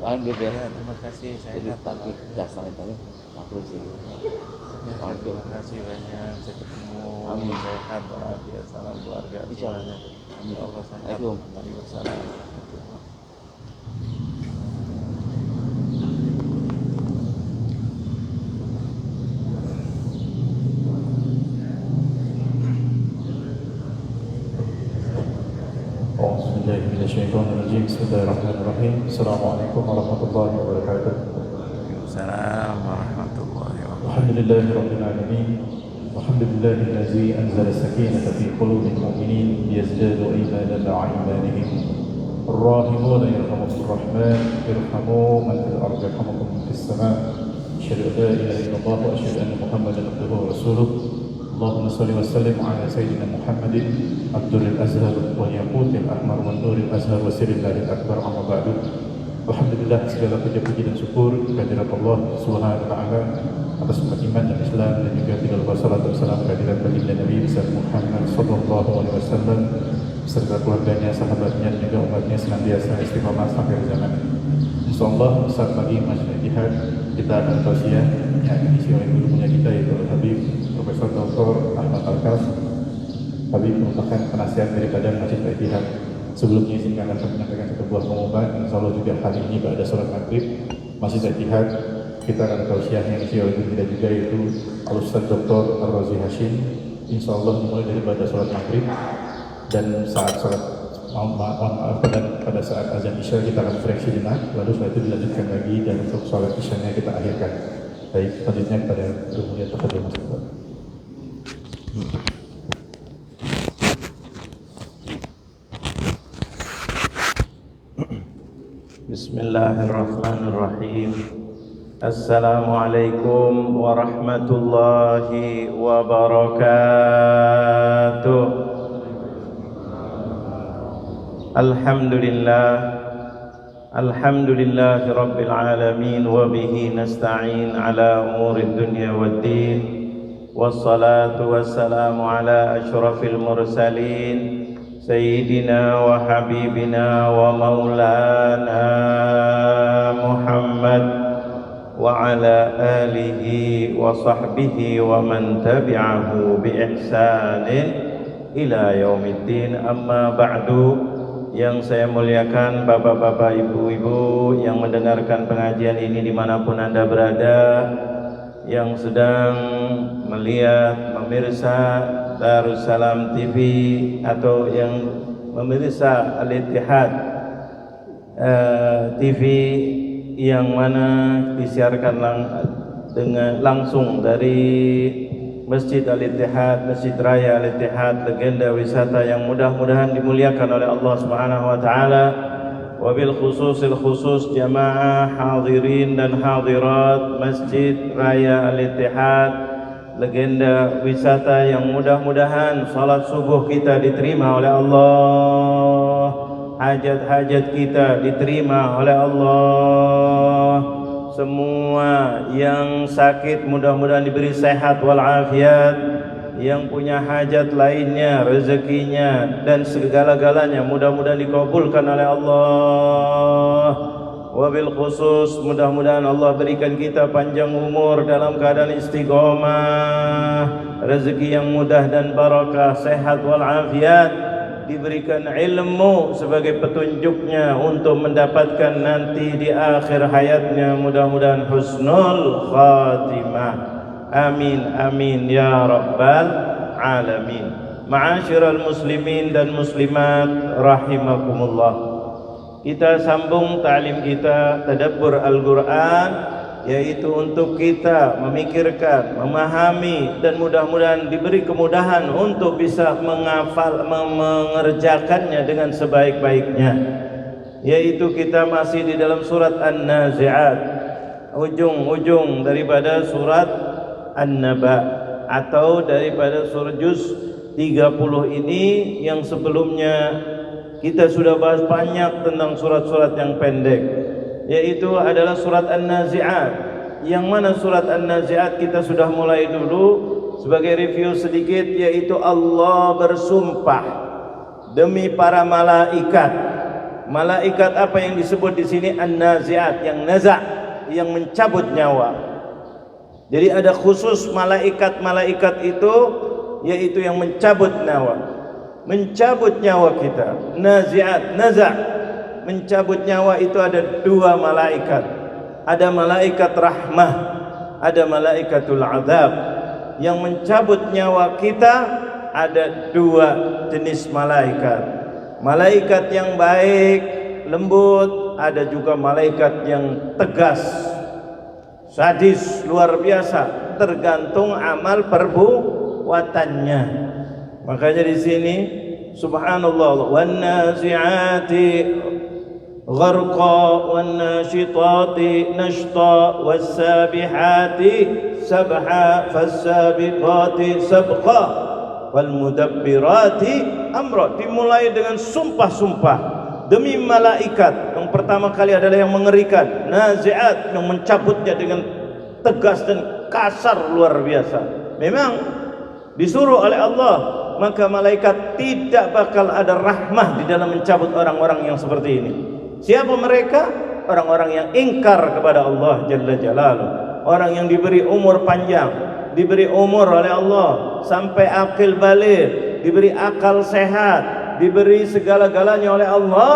Panggil ya. Terima kasih, saya Jadi tapi dasar itu makhluk sih. Ya, terima kasih banyak. Saya ketemu. Amin. Sehat, walafiat, salam keluarga semuanya. Amin. Allah sehat. Assalamualaikum. Waalaikumsalam. أعوذ بالله من الشيطان الرجيم بسم الله الرحمن الرحيم السلام عليكم ورحمة الله وبركاته Waalaikumsalam warahmatullahi wabarakatuh. الحمد لله رب العالمين الحمد لله الذي أنزل السكينة في قلوب المؤمنين ليزدادوا إيمانا مع إيمانهم الراحمون يرحمهم الرحمن ارحموا من في الأرض يرحمكم من في السماء أشهد أن لا إله إلا الله وأشهد أن محمدا عبده ورسوله اللهم صل وسلم على سيدنا محمد الدر الأزهر والياقوت الأحمر والنور الأزهر وسر الله الأكبر أما بعد Alhamdulillah segala puji-puji dan syukur kehadirat Allah Subhanahu wa taala atas umat iman dan Islam dan juga tidak lupa salat dan salam kehadirat baginda Nabi besar Muhammad sallallahu alaihi wasallam serta keluarganya, sahabatnya dan juga umatnya senantiasa istiqamah sampai zaman. Insyaallah saat lagi masyarakat jihad kita akan tausiah yang akan diisi oleh gurunya kita yaitu Habib Profesor Dr. Ahmad Al-Kaf. Habib merupakan penasihat daripada Masjid Al-Ittihad. Sebelumnya izinkan kami menyampaikan satu buah pengumuman. Insyaallah juga hari ini pada sholat maghrib Masjid Al-Ittihad kita akan tausiah yang diisi oleh kita juga yaitu Al-Ustaz Dr. Ar-Razi Hashim. Insyaallah dimulai dari pada sholat maghrib dan saat sholat pada saat azan isya kita akan bereaksi jenak, lalu setelah itu dilanjutkan lagi dan untuk sholat isyanya kita akhirkan. Baik, selanjutnya kepada Mulia Tafadhol Mas. Bismillahirrahmanirrahim. Assalamualaikum warahmatullahi wabarakatuh. Alhamdulillah rabbil alamin wa bihi nasta'in ala umurid dunya waddin. Wassalatu wassalamu ala asyrafil mursalin Sayyidina wa habibina wa maulana Muhammad wa ala alihi wa sahbihi wa man tabi'ahu bi ihsanin ila yaumiddin. Amma ba'du. Yang saya muliakan bapak-bapak, ibu-ibu yang mendengarkan pengajian ini dimanapun anda berada, yang sedang melihat, memirsa Darussalam TV atau yang memirsa Al-Ittihad TV yang mana disiarkan langsung dari Masjid Al-Ittihad, Masjid Raya Al-Ittihad, legenda wisata yang mudah-mudahan dimuliakan oleh Allah Subhanahu wa taala. Wabil khusus jamaah hadirin dan hadirat Masjid Raya Al-Ittihad, legenda wisata yang mudah-mudahan salat subuh kita diterima oleh Allah, hajat-hajat kita diterima oleh Allah, semua yang sakit mudah-mudahan diberi sehat walafiat, yang punya hajat lainnya, rezekinya dan segala-galanya mudah-mudahan dikabulkan oleh Allah. Wabil khusus mudah-mudahan Allah berikan kita panjang umur dalam keadaan istiqomah, rezeki yang mudah dan barakah, sehat walafiat, diberikan ilmu sebagai petunjuknya untuk mendapatkan nanti di akhir hayatnya mudah-mudahan husnul khatimah. Amin amin ya rabbal alamin. Ma'asyiral muslimin dan muslimat rahimakumullah. Kita sambung ta'lim kita tadabbur Al-Quran, yaitu untuk kita memikirkan, memahami dan mudah-mudahan diberi kemudahan untuk bisa menghafal, mengerjakannya dengan sebaik-baiknya. Yaitu kita masih di dalam surat An-Nazi'at, ujung-ujung daripada surat An-Naba atau daripada surah juz 30 ini. Yang sebelumnya kita sudah bahas banyak tentang surat-surat yang pendek, yaitu adalah surat An-Nazi'at, yang mana surat An-Nazi'at kita sudah mulai dulu sebagai review sedikit, yaitu Allah bersumpah demi para malaikat Malaikat apa yang disebut di sini? An-nazi'at, yang naza', yang mencabut nyawa. Jadi ada khusus malaikat-malaikat itu, yaitu yang mencabut nyawa. Mencabut nyawa kita. Nazi'at, naza'. Mencabut nyawa itu ada dua malaikat. Ada malaikat rahmah, ada malaikatul azab. Yang mencabut nyawa kita ada dua jenis malaikat. Malaikat yang baik, lembut, ada juga malaikat yang tegas, sadis, luar biasa, tergantung amal perbuatannya. Makanya di sini subhanallah, wan nazi'ati gharqa wan nashitati nashta was sabihati sabha fas sabiqati sabqa wal mudabbirati amra. Dimulai dengan sumpah-sumpah demi malaikat. Yang pertama kali adalah yang mengerikan, nazi'at, yang mencabutnya dengan tegas dan kasar luar biasa. Memang disuruh oleh Allah, maka malaikat tidak bakal ada rahmah di dalam mencabut orang-orang yang seperti ini. Siapa mereka? Orang-orang yang ingkar kepada Allah Jalla Jalaluh. Orang yang diberi umur panjang, diberi umur oleh Allah sampai akil balik, diberi akal sehat, diberi segala-galanya oleh Allah,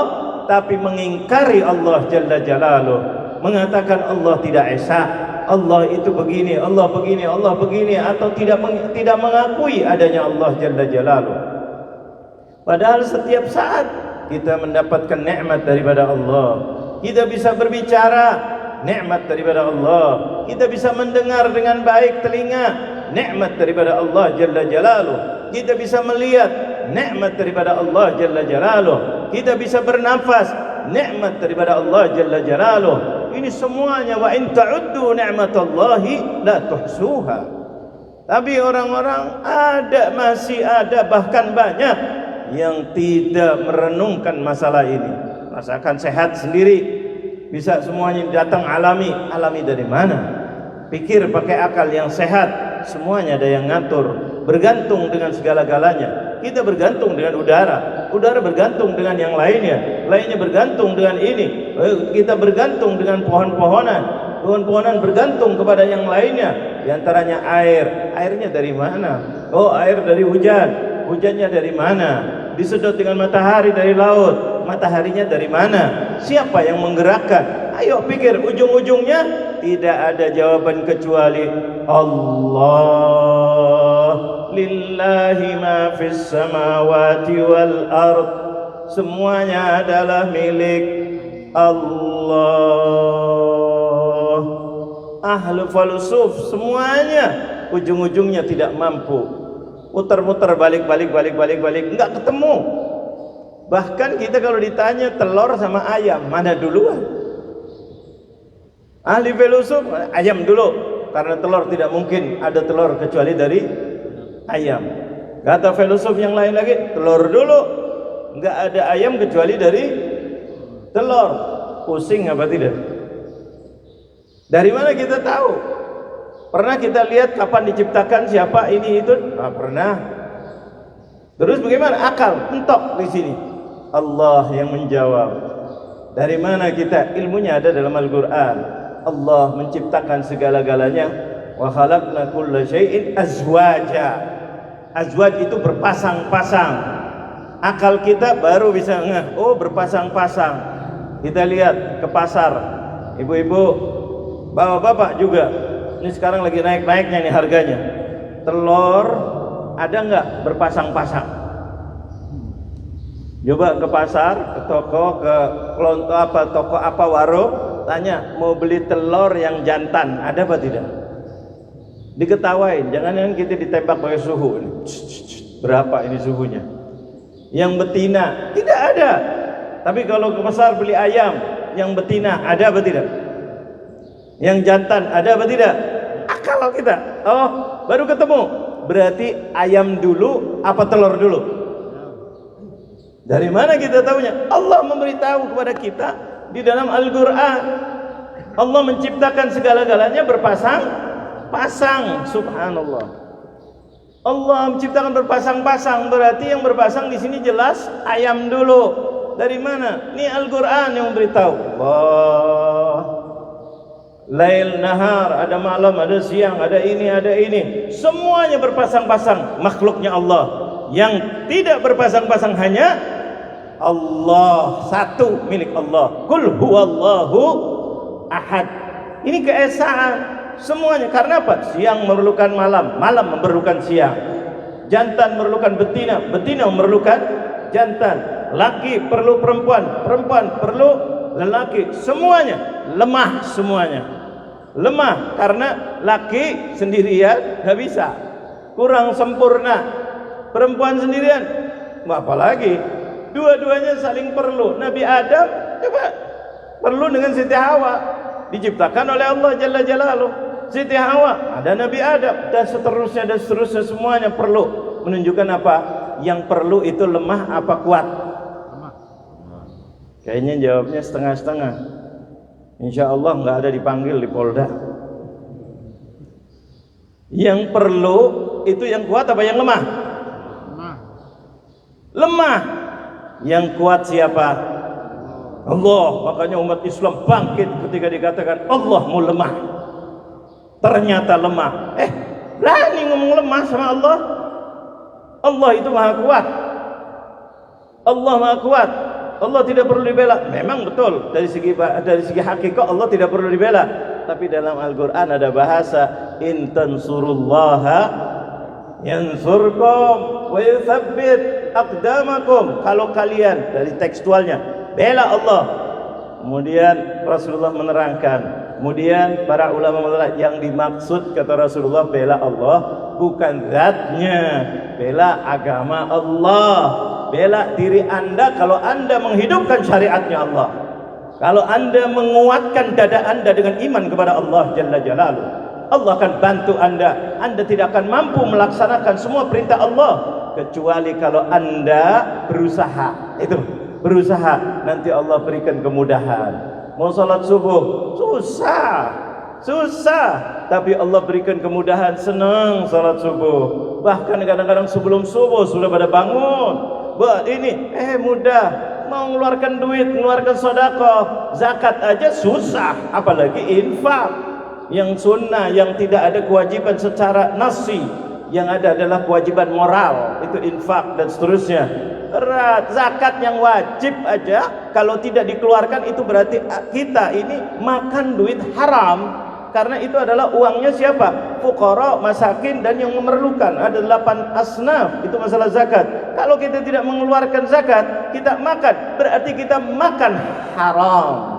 tapi mengingkari Allah Jalla Jalaluh, mengatakan Allah tidak esa, Allah itu begini, Allah begini, Allah begini, atau tidak mengakui adanya Allah Jalla Jalaluh. Padahal setiap saat kita mendapatkan nikmat daripada Allah. Kita bisa berbicara, nikmat daripada Allah. Kita bisa mendengar dengan baik telinga, nikmat daripada Allah Jalla Jalaluh. Kita bisa melihat, nikmat daripada Allah Jalla Jalaluh. Kita bisa bernafas, nikmat daripada Allah Jalla Jalaluh. Ini semuanya wa in ta'uddu ni'matallahi la tuhsuha. Tapi orang-orang masih ada bahkan banyak yang tidak merenungkan masalah ini. Rasakan sehat sendiri, bisa semuanya datang alami. Alami dari mana? Pikir pakai akal yang sehat, semuanya ada yang ngatur. Bergantung dengan segala-galanya. Kita bergantung dengan udara, udara bergantung dengan yang lainnya, lainnya bergantung dengan ini. Kita bergantung dengan pohon-pohonan, pohon-pohonan bergantung kepada yang lainnya. Di antaranya air. Airnya dari mana? Oh, air dari hujan. Hujannya dari mana? Disedot dengan matahari dari laut. Mataharinya dari mana? Siapa yang menggerakkan? Ayo pikir, ujung-ujungnya tidak ada jawaban kecuali Allah. Lillahi ma fis samawati wal ard. Semuanya adalah milik Allah. Ahlu falsuf semuanya ujung-ujungnya tidak mampu. Muter-muter balik, enggak ketemu. Bahkan kita kalau ditanya telur sama ayam, mana duluan? Ahli filosof, ayam dulu, karena telur tidak mungkin ada telur kecuali dari ayam. Kata filosof yang lain lagi, telur dulu, enggak ada ayam kecuali dari telur. Pusing apa tidak? Dari mana kita tahu? Pernah kita lihat kapan diciptakan, siapa ini itu? Nah, pernah. Terus bagaimana? Akal mentok di sini. Allah yang menjawab. Dari mana kita? Ilmunya ada dalam Al-Qur'an. Allah menciptakan segala-galanya. Wa khalaqna kulla syai'in azwaja. Azwaj itu berpasang-pasang. Akal kita baru bisa ngeh, oh berpasang-pasang. Kita lihat ke pasar, ibu-ibu, bapak-bapak juga. Ini sekarang lagi naik-naiknya nih harganya. Telur ada nggak berpasang-pasang? Coba ke pasar, ke toko, ke toko apa warung, tanya mau beli telur yang jantan, ada apa tidak? Diketawain, jangan kita ditembak pakai suhu. Berapa ini suhunya? Yang betina tidak ada. Tapi kalau ke pasar beli ayam yang betina, ada apa tidak? Yang jantan ada apa tidak? Akal kita. Oh, baru ketemu. Berarti ayam dulu apa telur dulu? Dari mana kita tahunya? Allah memberitahu kepada kita di dalam Al-Qur'an. Allah menciptakan segala-galanya berpasang-pasang. Subhanallah. Allah menciptakan berpasang-pasang, berarti yang berpasang di sini jelas ayam dulu. Dari mana? Ini Al-Quran yang memberitahu. Allah, lail nahar, ada malam, ada siang, ada ini. Semuanya berpasang-pasang makhluknya Allah. Yang tidak berpasang-pasang hanya Allah, satu milik Allah. Qul huwallahu ahad. Ini keesaan semuanya. Karena apa? Siang memerlukan malam, malam memerlukan siang. Jantan memerlukan betina, betina memerlukan jantan. Laki perlu perempuan, perempuan perlu lelaki. Semuanya lemah, semuanya lemah karena laki sendirian nggak bisa, kurang sempurna. Perempuan sendirian, apalagi dua-duanya saling perlu. Nabi Adam coba perlu dengan Siti Hawa, diciptakan oleh Allah Jalla Jalaluh. Siti Hawa, ada Nabi Adam, dan seterusnya semuanya perlu. Menunjukkan apa? Yang perlu itu lemah apa kuat? Kayaknya jawabnya setengah-setengah. Insya Allah nggak ada dipanggil di Polda. Yang perlu itu yang kuat apa yang lemah? Lemah. Yang kuat siapa? Allah. Makanya umat Islam bangkit ketika dikatakan Allah mau lemah. Ternyata lemah. Berani ngomong lemah sama Allah? Allah itu maha kuat. Allah maha kuat. Allah tidak perlu dibela. Memang betul dari segi hakikat Allah tidak perlu dibela. Tapi dalam Al-Quran ada bahasa in tansurullaha yansurkum wa yuthabbit aqdamakum. Kalau kalian, dari tekstualnya, bela Allah. Kemudian Rasulullah menerangkan, kemudian para ulama menerangkan, yang dimaksud kata Rasulullah bela Allah bukan zatnya, bela agama Allah, bela diri anda. Kalau anda menghidupkan syariatnya Allah, kalau anda menguatkan dada anda dengan iman kepada Allah Jalla Jalaluh, Allah akan bantu anda. Anda tidak akan mampu melaksanakan semua perintah Allah kecuali kalau anda berusaha. Itu berusaha, nanti Allah berikan kemudahan. Mau salat subuh susah, tapi Allah berikan kemudahan, senang salat subuh. Bahkan kadang-kadang sebelum subuh sudah pada bangun. Ini mudah. Mau mengeluarkan duit, mengeluarkan sedekah, zakat aja susah, apalagi infak. Yang sunnah, yang tidak ada kewajiban secara nasi, yang ada adalah kewajiban moral, itu infak dan seterusnya. Berat. Zakat yang wajib aja kalau tidak dikeluarkan itu berarti kita ini makan duit haram, karena itu adalah uangnya siapa? Fuqara, masakin, dan yang memerlukan. Ada 8 asnaf, itu masalah zakat. Kalau kita tidak mengeluarkan zakat, kita makan, berarti kita makan haram.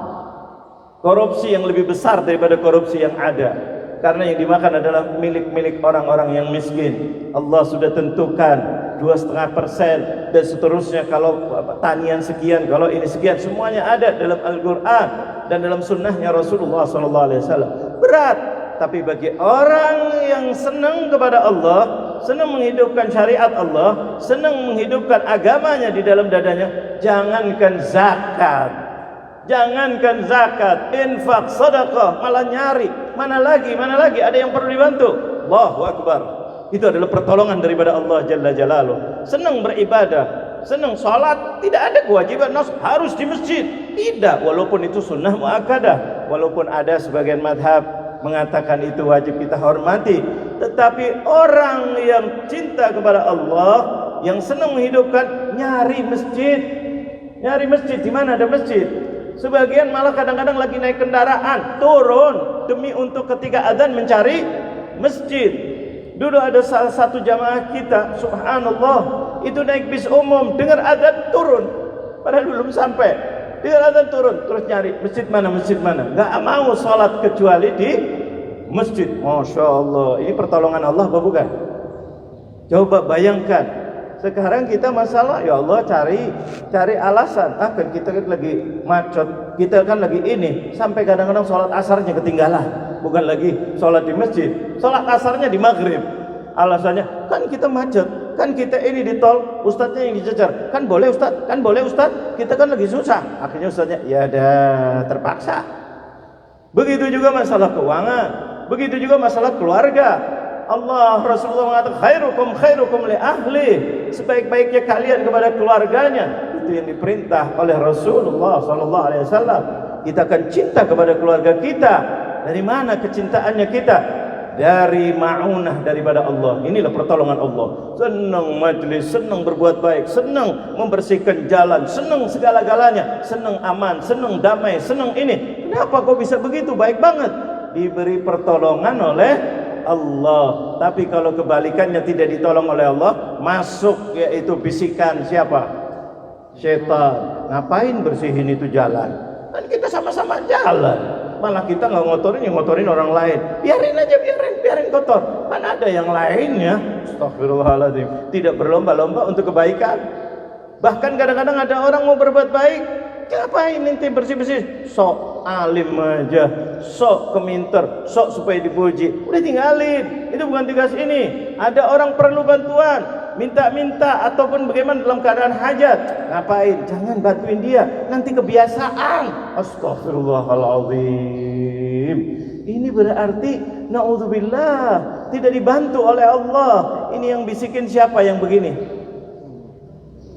Korupsi yang lebih besar daripada korupsi yang ada, karena yang dimakan adalah milik-milik orang-orang yang miskin. Allah sudah tentukan 2,5% dan seterusnya. Kalau tanian sekian, kalau ini sekian, semuanya ada dalam Al-Quran dan dalam sunnahnya Rasulullah SAW. Berat, tapi bagi orang yang senang kepada Allah, senang menghidupkan syariat Allah, senang menghidupkan agamanya di dalam dadanya, jangankan zakat, infak, sedekah, malah nyari mana lagi ada yang perlu dibantu. Allahu Akbar. Itu adalah pertolongan daripada Allah Jalla Jalaluh. Senang beribadah, senang salat, tidak ada kewajiban harus di masjid. Tidak, walaupun itu sunnah muakkadah, walaupun ada sebagian madhab mengatakan itu wajib kita hormati. Tetapi orang yang cinta kepada Allah, yang senang menghidupkan, nyari masjid. Di mana ada masjid? Sebagian malah kadang-kadang lagi naik kendaraan, turun demi untuk ketika azan mencari masjid. Dulu ada salah satu jamaah kita, subhanallah, itu naik bis umum, dengar azan turun, padahal belum sampai. Dengar azan turun, terus nyari masjid mana, nggak mau sholat kecuali di masjid. Masya Allah, ini pertolongan Allah apa bukan? Coba bayangkan. Sekarang kita masalah, ya Allah cari alasan. Kan kita kan lagi macet, kita kan lagi ini, sampai kadang-kadang sholat asarnya ketinggalan. Bukan lagi sholat di masjid, sholat asarnya di maghrib. Alasannya, kan kita macet, kan kita ini di tol, ustadznya yang dicecar. Kan boleh ustadz, kita kan lagi susah. Akhirnya ustadznya, ya dah terpaksa. Begitu juga masalah keuangan, begitu juga masalah keluarga. Allah, Rasulullah mengatakan khairukum li ahli, sebaik-baiknya kalian kepada keluarganya. itu yang diperintah oleh Rasulullah sallallahu alaihi wasallam. Kita akan cinta kepada keluarga kita. Dari mana kecintaannya kita? Dari ma'unah daripada Allah. Inilah pertolongan Allah. Senang majlis, senang berbuat baik, senang membersihkan jalan, senang segala-galanya, senang aman, senang damai, senang ini. Kenapa kok bisa begitu? Baik banget. Diberi pertolongan oleh Allah. Tapi kalau kebalikannya tidak ditolong oleh Allah, masuk yaitu bisikan siapa? Syaitan. Ngapain bersihin itu jalan? Kan kita sama-sama jalan. Malah kita nggak ngotorin, yang ngotorin orang lain. Biarin aja, biarin kotor. Kan ada yang lainnya. Astagfirullahaladzim. Tidak berlomba-lomba untuk kebaikan. Bahkan kadang-kadang ada orang mau berbuat baik, ngapain nanti bersih-bersih? Sok alim aja, sok keminter, sok supaya dipuji. Udah tinggalin. Itu bukan tugas ini. Ada orang perlu bantuan, minta-minta ataupun bagaimana dalam keadaan hajat, ngapain? Jangan bantuin dia, nanti kebiasaan. Astagfirullahaladzim. Ini berarti naudzubillah, tidak dibantu oleh Allah. Ini yang bisikin siapa yang begini?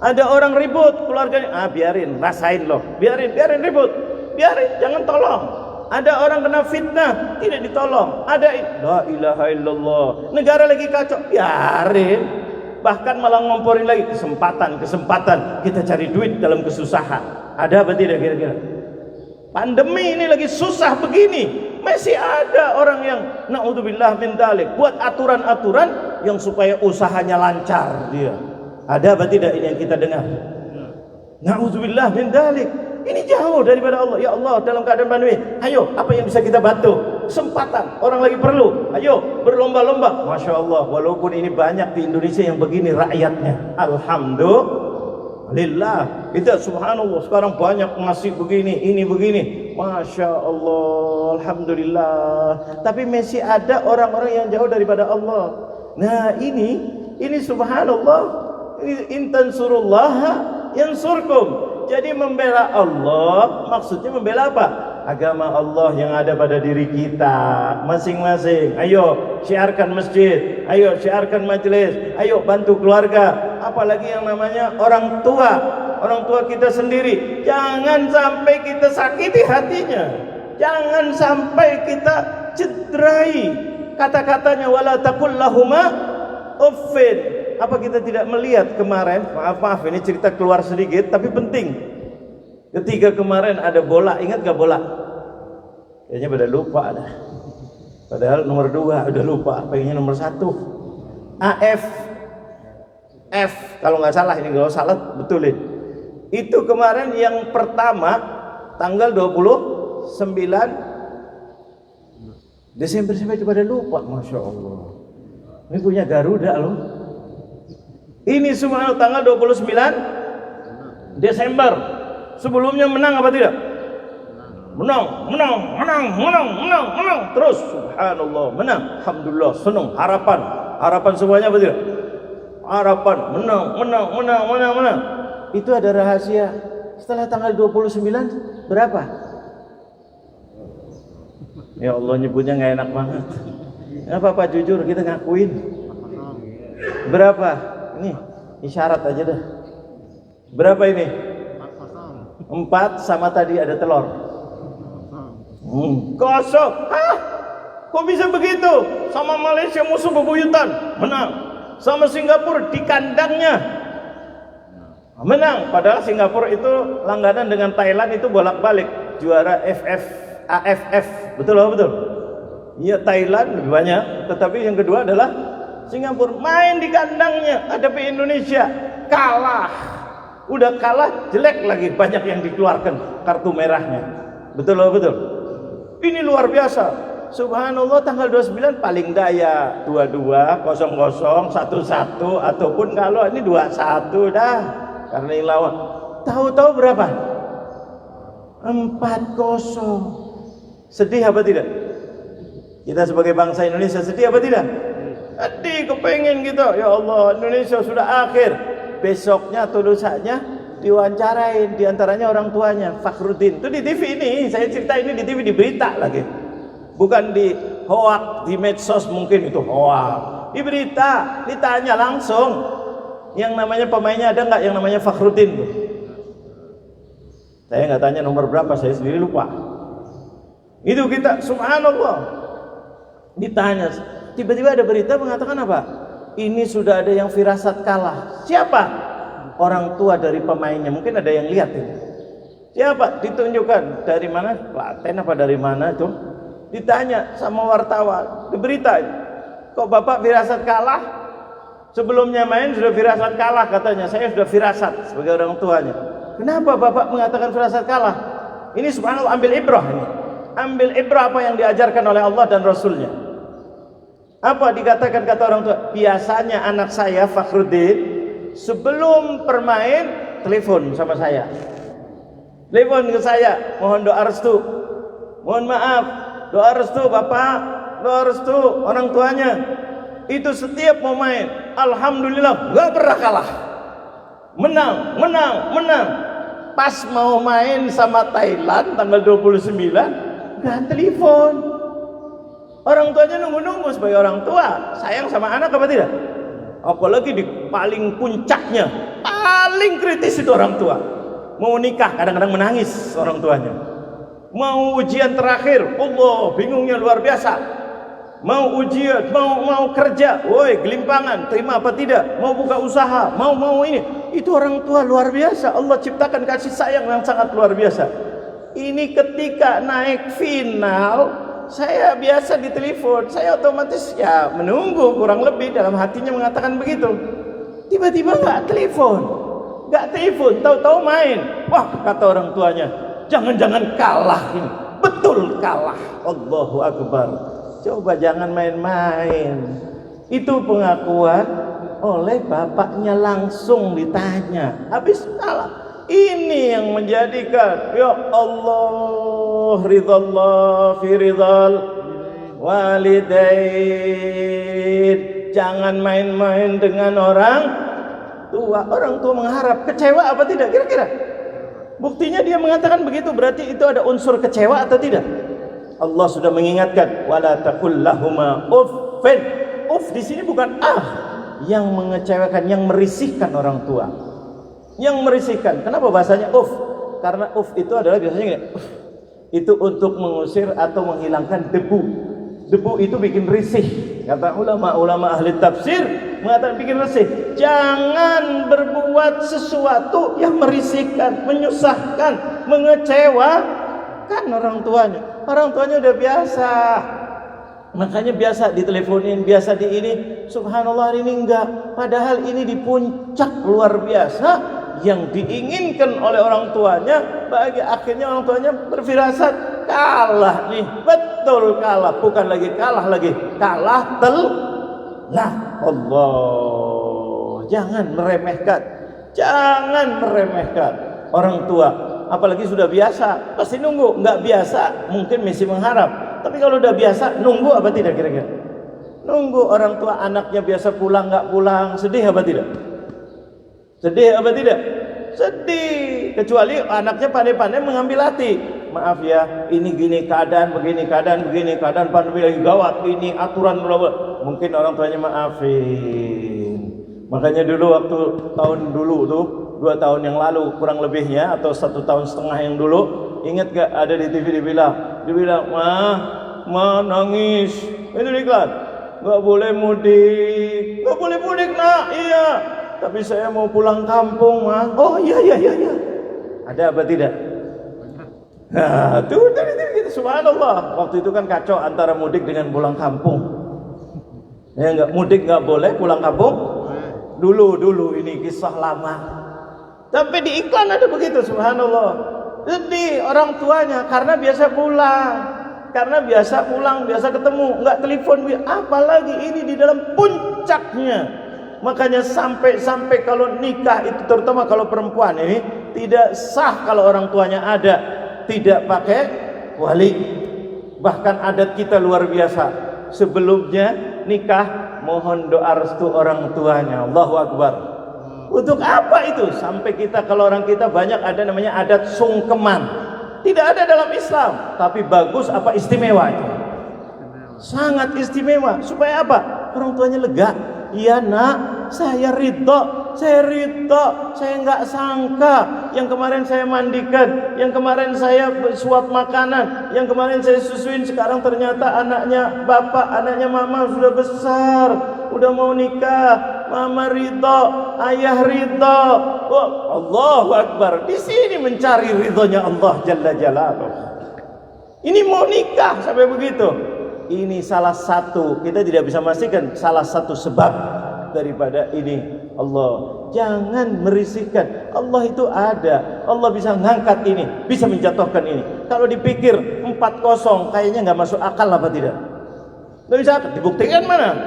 Ada orang ribut keluarganya, biarin, rasain loh, biarin ribut, biarin, jangan tolong. Ada orang kena fitnah, tidak ditolong. Ada la ilaha illallah, negara lagi kacau, biarin. Bahkan malah ngomporin lagi kesempatan kita cari duit dalam kesusahan. Ada apa tidak kira-kira? Pandemi ini lagi susah begini, masih ada orang yang naudzubillah min dzalik buat aturan-aturan yang supaya usahanya lancar dia. Ada apa tidak ini yang kita dengar? Naudzubillah min dzalik. Ini jauh daripada Allah. Ya Allah, dalam keadaan pandemi, ayo apa yang bisa kita bantu? Kesempatan, orang lagi perlu, ayo berlomba-lomba. Masya Allah, walaupun ini banyak di Indonesia yang begini rakyatnya, alhamdulillah. Kita subhanallah sekarang banyak ngasih begini, ini begini, Masya Allah, alhamdulillah. Tapi masih ada orang-orang yang jauh daripada Allah. Nah ini subhanallah, intan surullah yansurkum. Jadi membela Allah maksudnya membela apa? Agama Allah yang ada pada diri kita masing-masing. Ayo syiarkan masjid, ayo syiarkan majelis, ayo bantu keluarga. Apalagi yang namanya orang tua kita sendiri. Jangan sampai kita sakiti hatinya, jangan sampai kita cederai kata-katanya. Wala taqul lahuma uffin. Apa kita tidak melihat kemarin, maaf ini cerita keluar sedikit tapi penting. Ketika kemarin ada bola, ingat gak bola? Kayaknya pada lupa ada. Padahal nomor 2 udah lupa, pengennya nomor 1. F kalau nggak salah, ini kalau salah betulin. Itu kemarin yang pertama tanggal 29 Desember, sampai pada lupa. Masya Allah. Ini punya Garuda loh. Ini semua tanggal 29 Desember. Sebelumnya menang apa tidak? Menang. Terus subhanallah menang. Alhamdulillah, senang. Harapan semuanya apa tidak? Harapan menang. Itu ada rahasia. Setelah tanggal 29 berapa? Ya Allah, nyebutnya nggak enak banget. Nggak apa-apa, jujur kita ngakuin. Berapa? Ini isyarat aja dah. Berapa ini? 4 sama tadi ada telur. Kosong. Hah? Kok bisa begitu? Sama Malaysia musuh bebuyutan menang. Sama Singapura di kandangnya menang. Padahal Singapura itu langganan dengan Thailand, itu bolak-balik juara AFF. Betul. Iya, Thailand lebih banyak, tetapi yang kedua adalah Singapura. Main di kandangnya hadapi Indonesia, kalah. Udah kalah, jelek lagi, banyak yang dikeluarkan kartu merahnya. Betul. Ini luar biasa. Subhanallah, tanggal 29 paling daya 22, 00, 11 ataupun kalau ini 21 dah. Karena yang lawan. Tahu-tahu berapa? 4-0. Sedih apa tidak? Kita sebagai bangsa Indonesia sedih apa tidak? Sedih, kepengen gitu. Ya Allah, Indonesia sudah akhir. Besoknya atau lusanya diwawancarain, diantaranya orang tuanya, Fakhruddin. Itu di TV ini, saya cerita ini di TV, di berita lagi. Bukan di hoak, di medsos mungkin itu hoak. Di berita, ditanya langsung. Yang namanya pemainnya ada nggak yang namanya Fakhruddin? Saya nggak tanya nomor berapa, saya sendiri lupa. Itu kita, subhanallah. Ditanya, tiba-tiba ada berita mengatakan apa? Ini sudah ada yang firasat kalah. Siapa? Orang tua dari pemainnya. Mungkin ada yang lihat ini. Siapa? Ditunjukkan dari mana? Klaten apa dari mana itu? Ditanya sama wartawan, diberita, kok bapak firasat kalah? Sebelumnya main sudah firasat kalah katanya. Saya sudah firasat sebagai orang tuanya. Kenapa bapak mengatakan firasat kalah? Ini subhanallah, ambil ibrah ini. Ambil ibrah apa yang diajarkan oleh Allah dan Rasulnya. Apa dikatakan kata orang tua? Biasanya anak saya Fakhruddin sebelum bermain telepon sama saya. Telepon ke saya, mohon doa restu. Mohon maaf, doa restu bapak, doa restu orang tuanya. Itu setiap mau main, alhamdulillah nggak pernah kalah. Menang, menang, menang. Pas mau main sama Thailand tanggal 29, nggak telepon. Orang tuanya nunggu-nunggu sebagai orang tua, sayang sama anak apa tidak? Apalagi di paling puncaknya, paling kritis itu orang tua. Mau nikah kadang-kadang menangis orang tuanya. Mau ujian terakhir, Allah bingungnya luar biasa. Mau ujian, mau kerja, woi gelimpangan, terima apa tidak? Mau buka usaha, mau ini. Itu orang tua luar biasa. Allah ciptakan kasih sayang yang sangat luar biasa. Ini ketika naik final, saya biasa ditelepon, saya otomatis ya menunggu, kurang lebih dalam hatinya mengatakan begitu. Tiba-tiba nggak telepon, tahu-tahu main. Wah, kata orang tuanya, jangan-jangan kalah ini, betul kalah. Allahu Akbar. Coba jangan main-main. Itu pengakuan oleh bapaknya, langsung ditanya. Habis kalah. Ini yang menjadikan, ya Allah, ridallah fi ridal walidain. Jangan main-main dengan orang tua. Orang tua mengharap, kecewa apa tidak kira-kira? Buktinya dia mengatakan begitu, berarti itu ada unsur kecewa atau tidak? Allah sudah mengingatkan, wala taqul lahuma uffin. Uff di sini bukan yang mengecewakan, yang merisihkan orang tua. Yang merisihkan. Kenapa bahasanya uff? Karena uff itu adalah biasanya gini, itu untuk mengusir atau menghilangkan debu. Debu itu bikin risih. Kata ulama ahli tafsir mengatakan bikin risih. Jangan berbuat sesuatu yang merisihkan, menyusahkan, mengecewakan orang tuanya. Orang tuanya udah biasa, makanya biasa diteleponin, biasa di ini. Subhanallah, hari ini enggak. Padahal ini di puncak luar biasa yang diinginkan oleh orang tuanya. Bagi akhirnya orang tuanya berfirasat kalah nih, betul kalah, bukan lagi kalah lagi, kalah telak. Allah, jangan meremehkan orang tua. Apalagi sudah biasa, pasti nunggu. Nggak biasa, mungkin masih mengharap. Tapi kalau udah biasa, nunggu apa tidak kira-kira? Nunggu orang tua anaknya biasa pulang, nggak pulang. Sedih apa tidak? Sedih apa tidak? Sedih. Kecuali anaknya pandai-pandai mengambil hati. Maaf ya, ini gini keadaan, begini keadaan pandemi lagi gawat, ini aturan bla bla. Mungkin orang tuanya maafin. Makanya dulu waktu tahun dulu tuh, 2 tahun yang lalu kurang lebihnya, atau 1,5 tahun yang dulu, ingat gak ada di TV dibilang, ma nangis, itu iklan, gak boleh mudik nak, iya, tapi saya mau pulang kampung ma. Oh iya, ada apa tidak? Nah, tuh gitu, subhanallah. Waktu itu kan kacau antara mudik dengan pulang kampung. Ya enggak, mudik nggak boleh, pulang kampung dulu ini kisah lama. Tapi di iklan ada begitu, subhanallah. Jadi orang tuanya karena biasa pulang, biasa ketemu, nggak telepon, apalagi ini di dalam puncaknya. Makanya sampai kalau nikah itu, terutama kalau perempuan ini, tidak sah kalau orang tuanya ada, tidak pakai wali. Bahkan adat kita luar biasa. Sebelumnya nikah mohon doa restu orang tuanya. Allahu Akbar. Untuk apa itu? Sampai kita, kalau orang kita banyak ada namanya adat sungkeman. Tidak ada dalam Islam, tapi bagus apa istimewa itu. Sangat istimewa. Supaya apa? Orang tuanya lega. Iya nak, saya ridho saya ridha, saya nggak sangka yang kemarin saya mandikan, yang kemarin saya suap makanan, yang kemarin saya susuin, sekarang ternyata anaknya bapak, anaknya mama sudah besar, udah mau nikah. Mama ridha, ayah ridha. Oh, Allahu Akbar. Di sini mencari ridhonya Allah Jalla Jalaluh. Ini mau nikah sampai begitu. Ini salah satu, kita tidak bisa memastikan salah satu sebab daripada ini. Allah, jangan merisihkan. Allah itu ada. Allah bisa ngangkat ini, bisa menjatuhkan ini. Kalau dipikir 4-0 kayaknya nggak masuk akal, apa tidak? Nggak bisa dibuktikan mana?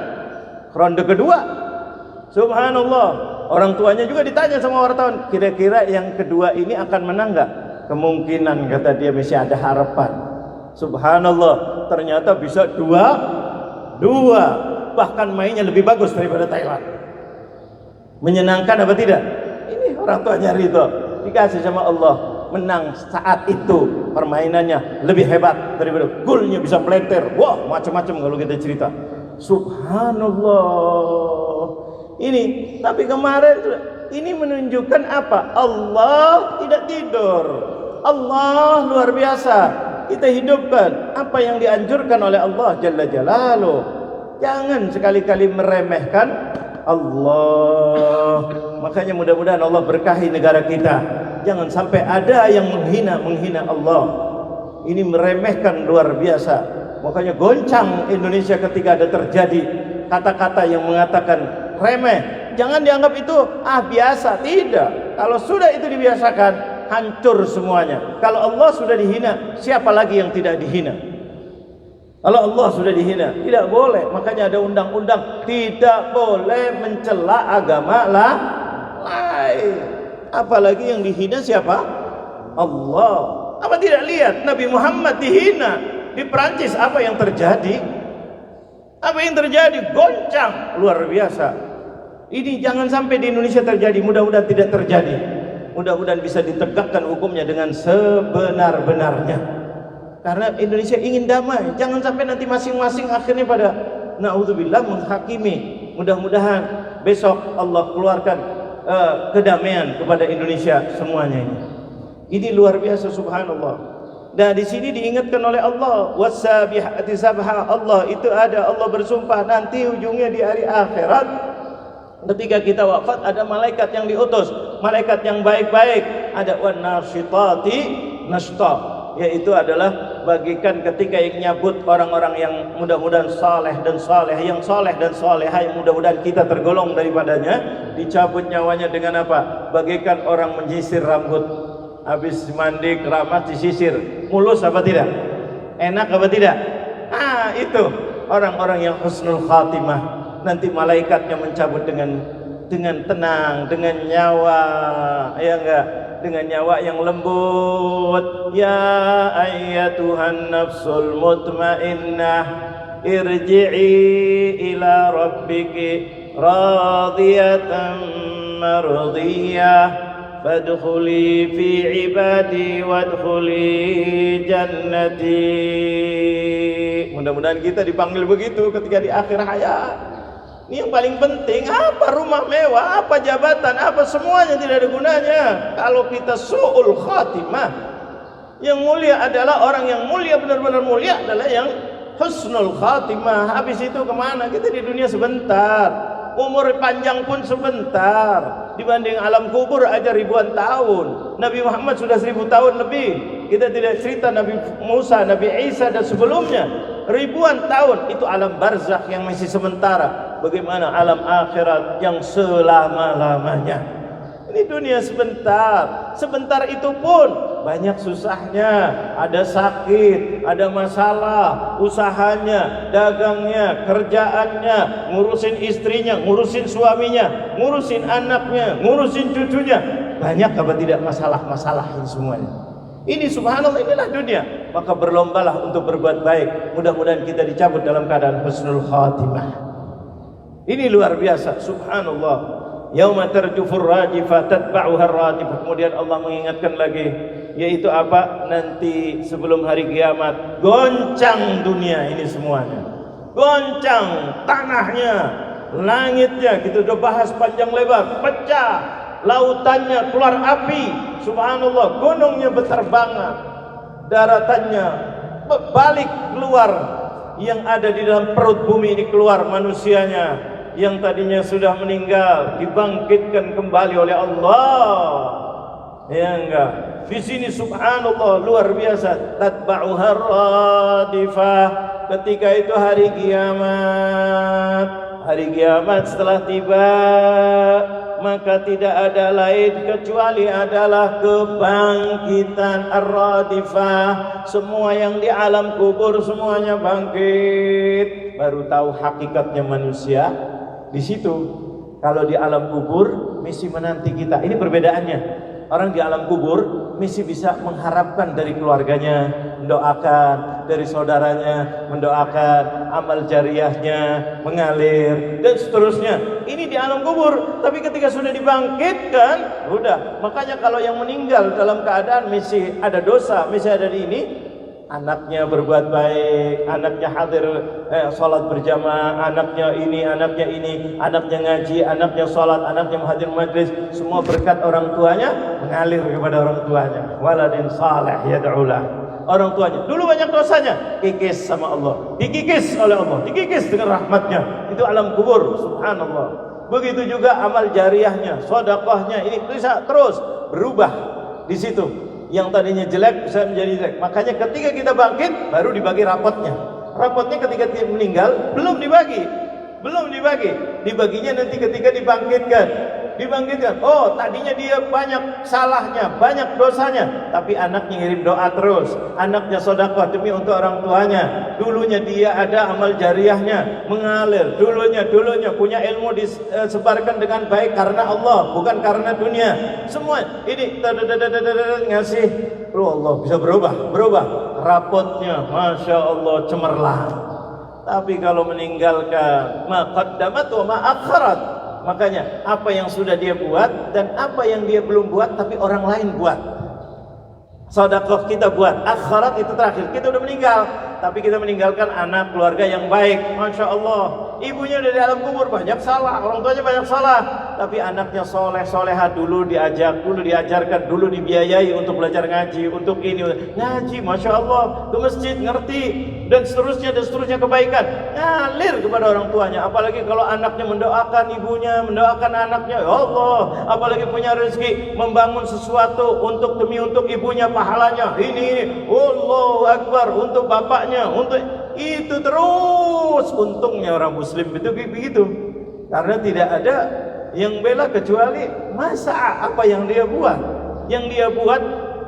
Ronde kedua. Subhanallah, orang tuanya juga ditanya sama wartawan, kira-kira yang kedua ini akan menang nggak? Kemungkinan, kata dia, masih ada harapan. Subhanallah, ternyata bisa dua, bahkan mainnya lebih bagus daripada Thailand. Menyenangkan apa tidak? Ini orang tuanya ridho, dikasih sama Allah, menang saat itu, permainannya lebih hebat daripada golnya bisa meleter. Wah, macam-macam kalau kita cerita. Subhanallah. Ini, tapi kemarin ini menunjukkan apa? Allah tidak tidur. Allah luar biasa. Kita hidupkan apa yang dianjurkan oleh Allah Jalla Jalaluh. Jangan sekali-kali meremehkan Allah. Makanya mudah-mudahan Allah berkahi negara kita. Jangan sampai ada yang menghina Allah. Ini meremehkan luar biasa. Makanya goncang Indonesia ketika ada terjadi kata-kata yang mengatakan remeh. Jangan dianggap itu biasa. Tidak. Kalau sudah itu dibiasakan, hancur semuanya. Kalau Allah sudah dihina, siapa lagi yang tidak dihina? Kalau Allah sudah dihina, tidak boleh. Makanya ada undang-undang, tidak boleh mencela agama lain. Apalagi yang dihina siapa? Allah. Apa tidak lihat Nabi Muhammad dihina di Perancis? Apa yang terjadi? Apa yang terjadi? Goncang luar biasa. Ini jangan sampai di Indonesia terjadi. Mudah-mudahan tidak terjadi. Mudah-mudahan bisa ditegakkan hukumnya dengan sebenar-benarnya. Karena Indonesia ingin damai. Jangan sampai nanti masing-masing akhirnya pada naudzubillah menghakimi. Mudah-mudahan besok Allah keluarkan kedamaian kepada Indonesia semuanya ini. Ini luar biasa, subhanallah. Nah, di sini diingatkan oleh Allah, wasabihati sabha. Allah itu ada, Allah bersumpah nanti ujungnya di hari akhirat. Ketika kita wafat ada malaikat yang diutus, malaikat yang baik-baik. Ada wan nasyitati nashta, yaitu adalah bagikan ketika yang nyabut orang-orang yang mudah-mudahan saleh dan saleh, yang saleh dan salehah yang mudah-mudahan kita tergolong daripadanya, dicabut nyawanya dengan apa? Bagikan orang menyisir rambut, habis mandi keramas disisir, mulus apa tidak? Enak apa tidak? Itu orang-orang yang husnul khatimah. Nanti malaikatnya mencabut dengan tenang, dengan nyawa, ya enggak? Dengan nyawa yang lembut. Ya ayyatuhan nafsul mutmainnah, irji'i ila rabbiki radiyatan mardiyah, fadkhuli fi ibadi wadkhuli jannati. Mudah-mudahan kita dipanggil begitu ketika di akhir hayat. Ini yang paling penting. Apa rumah mewah, apa jabatan, apa semuanya tidak ada gunanya kalau kita su'ul khatimah. Yang mulia adalah orang yang mulia, benar-benar mulia adalah yang husnul khatimah. Habis itu kemana? Kita di dunia sebentar, umur panjang pun sebentar. Dibanding alam kubur aja ribuan tahun. Nabi Muhammad sudah 1000 tahun lebih. Kita tidak cerita Nabi Musa, Nabi Isa dan sebelumnya. Ribuan tahun itu alam barzakh yang masih sementara. Bagaimana alam akhirat yang selama-lamanya? Ini dunia sebentar. Sebentar itu pun banyak susahnya. Ada sakit, ada masalah, usahanya, dagangnya, kerjaannya, ngurusin istrinya, ngurusin suaminya, ngurusin anaknya, ngurusin cucunya. Banyak apa tidak masalah-masalah ini semuanya. Ini subhanallah, inilah dunia. Maka berlombalah untuk berbuat baik. Mudah-mudahan kita dicabut dalam keadaan husnul khatimah. Ini luar biasa, subhanallah. Yauma tarjufur rajifah tatba'uha rajifah. Kemudian Allah mengingatkan lagi, yaitu apa? Nanti sebelum hari kiamat goncang dunia ini semuanya. Goncang tanahnya, langitnya kita sudah bahas panjang lebar, pecah, lautannya keluar api, subhanallah, gunungnya berterbangan, daratannya balik keluar, yang ada di dalam perut bumi ini keluar manusianya yang tadinya sudah meninggal dibangkitkan kembali oleh Allah. Ya enggak? Di sini subhanallah luar biasa, tatba'uha radifah. Ketika itu hari kiamat. Hari kiamat setelah tiba, maka tidak ada lain kecuali adalah kebangkitan ar-radifah. Semua yang di alam kubur semuanya bangkit. Baru tahu hakikatnya manusia di situ. Kalau di alam kubur misi menanti kita. Ini perbedaannya. Orang di alam kubur mesti bisa mengharapkan dari keluarganya, mendoakan, dari saudaranya, mendoakan, amal jariahnya mengalir dan seterusnya. Ini di alam kubur, tapi ketika sudah dibangkitkan, udah. Makanya kalau yang meninggal dalam keadaan mesti ada dosa, mesti ada di ini, anaknya berbuat baik, anaknya hadir sholat berjamaah, anaknya ini, anaknya ngaji, anaknya sholat, anaknya hadir majlis, semua berkat orang tuanya mengalir kepada orang tuanya. Waladin salih yad'ulah. Orang tuanya dulu banyak dosanya, kikis sama Allah, dikikis oleh Allah, dikikis dengan rahmatnya. Itu alam kubur, subhanallah. Begitu juga amal jariahnya, sedekahnya, ini bisa terus berubah di situ. Yang tadinya jelek bisa menjadi jelek. Makanya ketika kita bangkit baru dibagi rapotnya. Rapotnya ketika dia meninggal belum dibagi. Dibaginya nanti ketika dibangkitkan. Oh, tadinya dia banyak salahnya, banyak dosanya, tapi anaknya ngirim doa terus. Anaknya sedekah demi untuk orang tuanya. Dulunya dia ada amal jariahnya mengalir. Dulunya punya ilmu disebarkan dengan baik karena Allah, bukan karena dunia. Semua ini ngasih. Allah bisa berubah. Rapotnya Masya Allah cemerlang. Tapi kalau meninggalkan ma qaddamat wa ma akharat, makanya apa yang sudah dia buat dan apa yang dia belum buat tapi orang lain buat. Sedekah kita buat, akhirat itu terakhir. Kita udah meninggal, tapi kita meninggalkan anak, keluarga yang baik. Masya Allah, ibunya udah di alam kubur banyak salah, orang tuanya banyak salah, tapi anaknya soleh, soleha, dulu diajarkan, dulu dibiayai untuk belajar ngaji, untuk ini ngaji, Masya Allah, ke masjid, ngerti, dan seterusnya kebaikan ngalir kepada orang tuanya. Apalagi kalau anaknya mendoakan ibunya, mendoakan anaknya, ya Allah, apalagi punya rezeki membangun sesuatu demi untuk ibunya, pahalanya ini Allahu Akbar, untuk bapaknya, untuk itu terus. Untungnya orang muslim itu begitu, karena tidak ada yang bela kecuali masa apa yang dia buat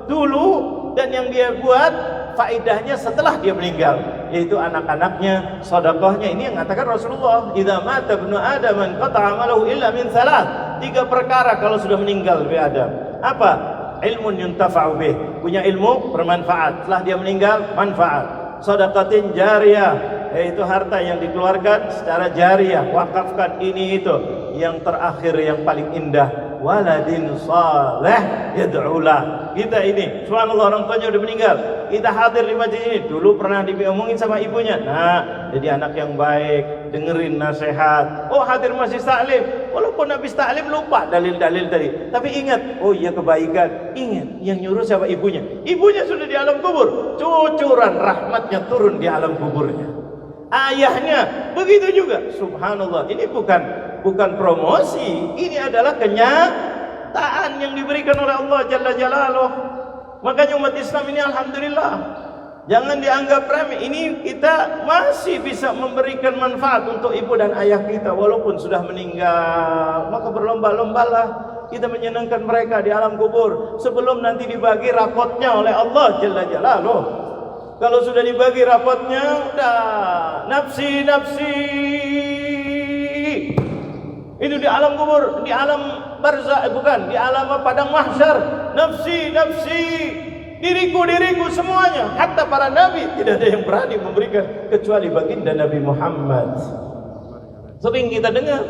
dulu dan yang dia buat faedahnya setelah dia meninggal, yaitu anak-anaknya, sedekahnya. Ini yang mengatakan Rasulullah, idza mata ibnu adam qata'a amalahu illa min thalath. 3 perkara kalau sudah meninggal bi Adam. Apa? Ilmun yuntafa'u bih, punya ilmu bermanfaat, setelah dia meninggal manfaat. Sedekatin jariyah, yaitu harta yang dikeluarkan secara jariyah, wakafkan ini itu. Yang terakhir yang paling indah, waladin saleh yad'ulah. Kita ini subhanallah, orang tuanya udah meninggal, kita hadir di majlis ini, dulu pernah diomongin sama ibunya, nah jadi anak yang baik, dengerin nasihat. Oh, hadir masjid taklim, walaupun habis taklim lupa dalil-dalil tadi, tapi ingat, oh iya kebaikan, ingat yang nyuruh siapa? Ibunya sudah di alam kubur, cucuran rahmatnya turun di alam kuburnya. Ayahnya begitu juga, subhanallah. Ini bukan promosi, ini adalah kenyataan yang diberikan oleh Allah Jalla Jalaluh. Makanya umat Islam ini alhamdulillah, jangan dianggap remeh. Ini kita masih bisa memberikan manfaat untuk ibu dan ayah kita walaupun sudah meninggal. Maka berlomba-lombalah kita menyenangkan mereka di alam kubur sebelum nanti dibagi rapotnya oleh Allah Jalla Jalaluh. Kalau sudah dibagi rapotnya, udah nafsi. Itu di alam kubur, di alam barzakh, bukan di alam padang mahsyar. Nafsi, diriku semuanya. Hatta para nabi tidak ada yang berani memberikan kecuali baginda Nabi Muhammad. Sering kita dengar,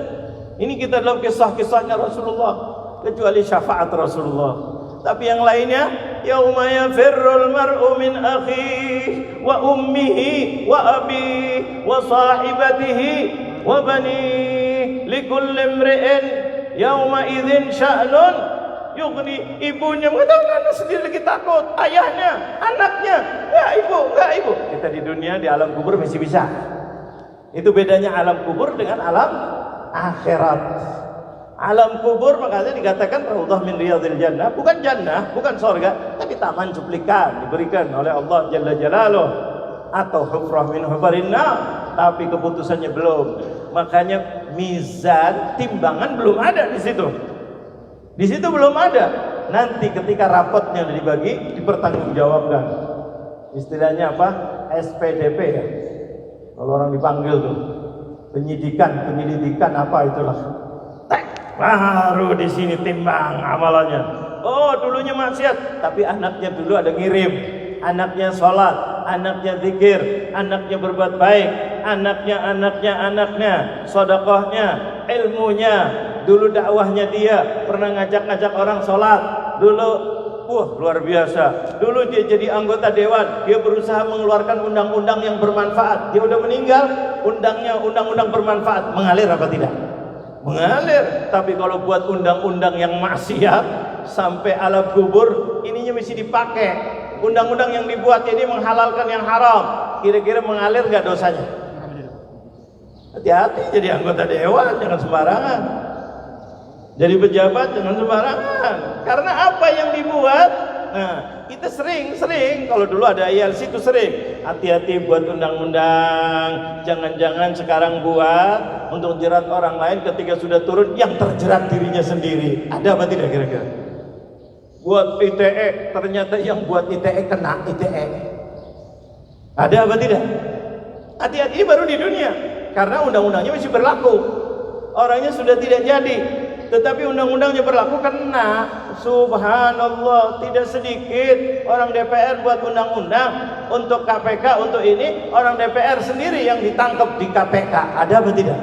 ini kita dalam kisah-kisahnya Rasulullah, kecuali syafaat Rasulullah. Tapi yang lainnya, yauma yafirrul mar'u min akhihi wa ummihi wa abihi wa sahibatihi wa banihi likulli imri'in yauma idzin sya'nun yughni. Ibunya mengatakan anak sendiri lagi takut, ayahnya, anaknya, enggak ibu. Kita di dunia di alam kubur masih bisa. Itu bedanya alam kubur dengan alam akhirat. Alam kubur makanya dikatakan raudhah min riyadil jannah, bukan jannah, bukan surga, tapi taman cuplikan diberikan oleh Allah Jalla Jalaluh, atau hufrah min hufarin nar, tapi keputusannya belum. Makanya mizan, timbangan belum ada di situ. Di situ belum ada. Nanti ketika rapotnya dibagi, dipertanggungjawabkan. Istilahnya apa? SPDP ya. Kalau orang dipanggil tuh, penyelidikan apa itulah. Baru di sini timbang amalannya. Oh, dulunya maksiat, tapi anaknya dulu ada ngirim, anaknya sholat, anaknya zikir, anaknya berbuat baik, anaknya, sedekahnya, ilmunya, dulu dakwahnya dia pernah ngajak orang sholat, dulu, luar biasa. Dulu dia jadi anggota dewan, dia berusaha mengeluarkan undang-undang yang bermanfaat. Dia udah meninggal, undang-undang bermanfaat, mengalir apa tidak? Mengalir. Tapi kalau buat undang-undang yang maksiat sampai alam kubur, ininya mesti dipakai. Undang-undang yang dibuat ini menghalalkan yang haram, kira-kira mengalir nggak dosanya? Hati-hati jadi anggota dewan, jangan sembarangan. Jadi pejabat jangan sembarangan. Karena apa yang dibuat? Nah, kita sering kalau dulu ada ILC itu sering. Hati-hati buat undang-undang. Jangan-jangan sekarang buat untuk jerat orang lain, ketika sudah turun yang terjerat dirinya sendiri. Ada apa tidak kira-kira? Buat ITE, ternyata yang buat ITE kena ITE. Ada apa tidak? Hati-hati, ini baru di dunia. Karena undang-undangnya masih berlaku. Orangnya sudah tidak jadi, tetapi undang-undangnya berlaku, kena. Subhanallah, tidak sedikit orang DPR buat undang-undang untuk KPK, untuk ini orang DPR sendiri yang ditangkap di KPK. Ada apa tidak?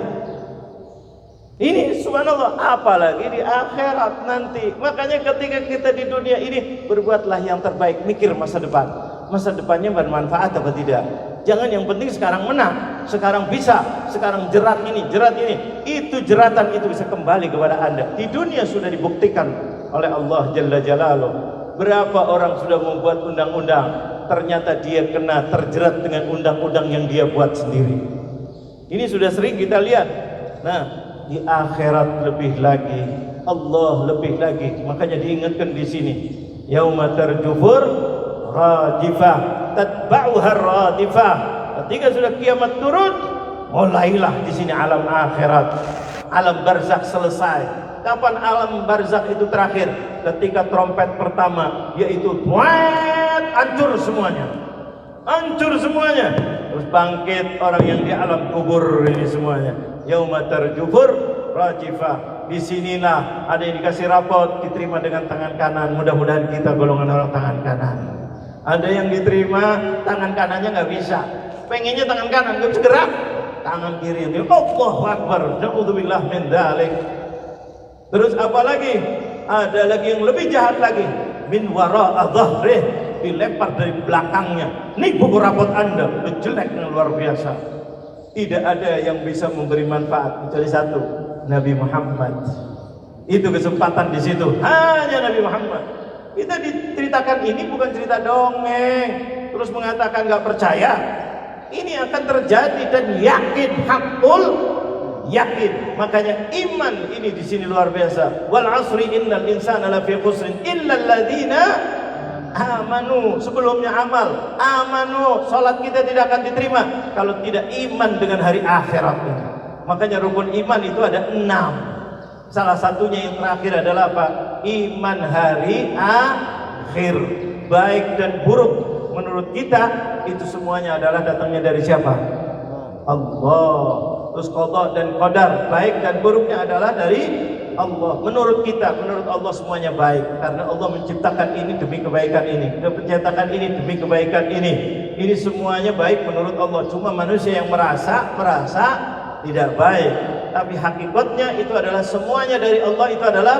Ini subhanallah, apalagi di akhirat nanti. Makanya ketika kita di dunia ini, berbuatlah yang terbaik, mikir masa depan. Masa depannya bermanfaat apa tidak? Jangan yang penting sekarang menang, sekarang bisa, sekarang jerat ini. Itu jeratan itu bisa kembali kepada Anda. Di dunia sudah dibuktikan oleh Allah Jalla Jalaluh. Berapa orang sudah membuat undang-undang, ternyata dia kena terjerat dengan undang-undang yang dia buat sendiri. Ini sudah sering kita lihat. Nah, di akhirat lebih lagi, Allah lebih lagi. Makanya diingatkan di sini, yauma tarjufur radifah tatba'uha radifah. Ketika sudah kiamat turun, mulailah di sini alam akhirat. Alam barzakh selesai. Kapan alam barzakh itu terakhir? Ketika trompet pertama, yaitu hancur semuanya. Hancur semuanya. Terus bangkit orang yang di alam kubur ini semuanya. Yauma tarjufur radifah. Disinilah ada yang dikasih rapot, diterima dengan tangan kanan. Mudah-mudahan kita golongan orang tangan kanan. Ada yang diterima tangan kanannya nggak bisa, pengennya tangan kanan nggak bisa gerak, tangan kiri ini Allahu Akbar, na'udzubillah min dzalik. Terus apa lagi? Ada lagi yang lebih jahat lagi, min wara'a dhahrih, dilempar dari belakangnya. Nih buku rapot Anda, udah jelek yang luar biasa. Tidak ada yang bisa memberi manfaat kecuali satu, Nabi Muhammad. Itu kesempatan di situ, hanya Nabi Muhammad. Kita diceritakan ini bukan cerita dongeng, terus mengatakan nggak percaya. Ini akan terjadi dan yakin, hakul yakin. Makanya iman ini di sini luar biasa. Wal asri innal insana lafi khusrin illa alladziina amanu. Sebelumnya amal, amanu, salat kita tidak akan diterima kalau tidak iman dengan hari akhirat ini. Makanya rukun iman itu ada 6. Salah satunya yang terakhir adalah apa? Iman hari akhir. Baik dan buruk menurut kita itu semuanya adalah datangnya dari siapa? Allah. Terus qada dan qadar, baik dan buruknya adalah dari Allah. Menurut kita, menurut Allah semuanya baik, karena Allah menciptakan ini demi kebaikan ini, menciptakan ini demi kebaikan ini. Ini semuanya baik menurut Allah. Cuma manusia yang merasa tidak baik. Tapi hakikatnya itu adalah semuanya dari Allah, itu adalah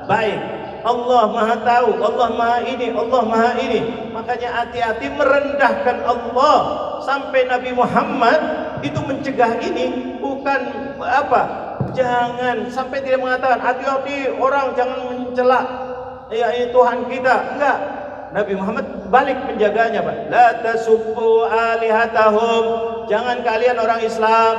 baik. Allah Maha tahu, Allah Maha ini, Allah Maha ini. Makanya hati-hati merendahkan Allah. Sampai Nabi Muhammad itu mencegah ini bukan apa? Jangan sampai tidak mengatakan hati-hati orang jangan mencela ya ini Tuhan kita. Enggak. Nabi Muhammad balik penjaganya, Pak. La tasubbu alihatahum. Jangan kalian orang Islam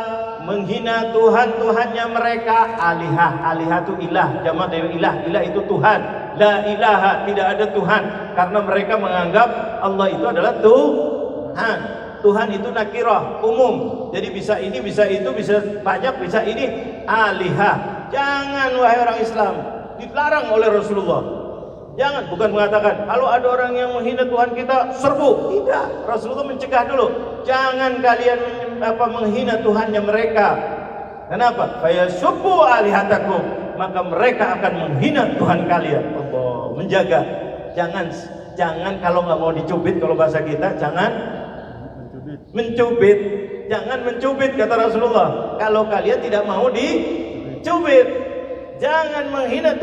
menghina Tuhan-Tuhannya mereka. Alihah itu ilah, jamak dari ilah. Ilah itu Tuhan. La ilaha, tidak ada Tuhan. Karena mereka menganggap Allah itu adalah Tuhan. Tuhan itu nakirah, umum. Jadi bisa ini, bisa itu, bisa banyak, bisa ini. Alihah. Jangan wahai orang Islam. Dilarang oleh Rasulullah. Jangan, bukan mengatakan kalau ada orang yang menghina Tuhan kita serbu. Tidak, Rasulullah mencegah dulu. Jangan kalian menghina Tuhannya mereka. Kenapa? Fayasubbu alihatakum, maka mereka akan menghina Tuhan kalian. Allah menjaga. Jangan kalau nggak mau dicubit, kalau bahasa kita jangan mencubit. Jangan mencubit kata Rasulullah. Kalau kalian tidak mau dicubit. Jangan menghina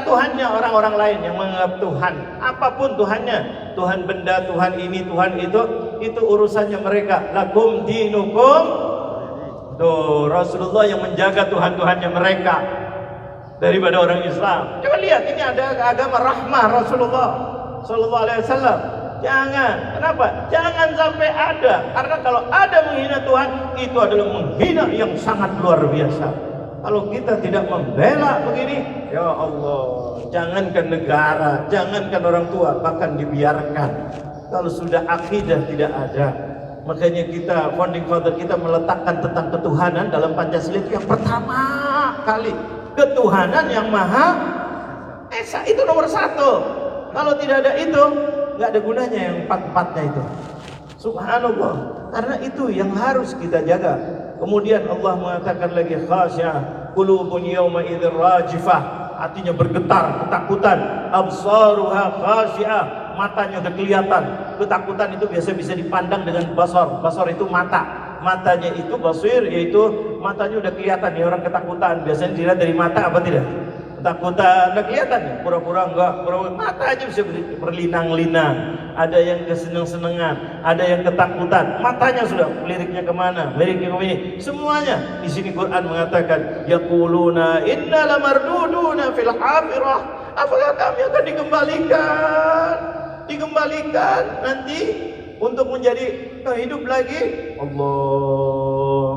Tuhannya orang-orang lain yang menganggap Tuhan apapun Tuhannya, Tuhan benda, Tuhan ini, Tuhan itu urusannya mereka. Lakum dinukum. Tuh Rasulullah yang menjaga Tuhan-Tuhannya mereka daripada orang Islam. Coba lihat, ini ada agama rahmah Rasulullah Sallallahu Alaihi Wasallam. Jangan, kenapa? Jangan sampai ada, karena kalau ada menghina Tuhan itu adalah menghina yang sangat luar biasa. Kalau kita tidak membela begini, ya Allah, jangankan negara, jangankan orang tua, bahkan dibiarkan. Kalau sudah akidah tidak ada, makanya kita founding father kita meletakkan tentang ketuhanan dalam Pancasila itu yang pertama kali, ketuhanan yang Maha Esa itu nomor satu. Kalau tidak ada itu, nggak ada gunanya yang empat-empatnya itu. Subhanallah, karena itu yang harus kita jaga. Kemudian Allah mengatakan lagi khasyah qulubun yawma idzir rajifah, hatinya bergetar ketakutan, absaruha khasyiah, matanya udah kelihatan. Ketakutan itu biasa bisa dipandang dengan basar. Basar itu mata. Matanya itu basir, yaitu matanya udah kelihatan nih orang ketakutan. Biasanya dilihat dari mata apa tidak? Ketakutan udah kelihatan nih, pura-pura enggak, pura-pura mata aja bisa berlinang-linang. Ada yang kesenang-senangan, ada yang ketakutan. Matanya sudah liriknya kemana? Liriknya kemana? Semuanya. Di sini Quran mengatakan, yaquluna inna lamarduduna fil hafirah. Apakah kami akan dikembalikan nanti untuk menjadi hidup lagi? Allah.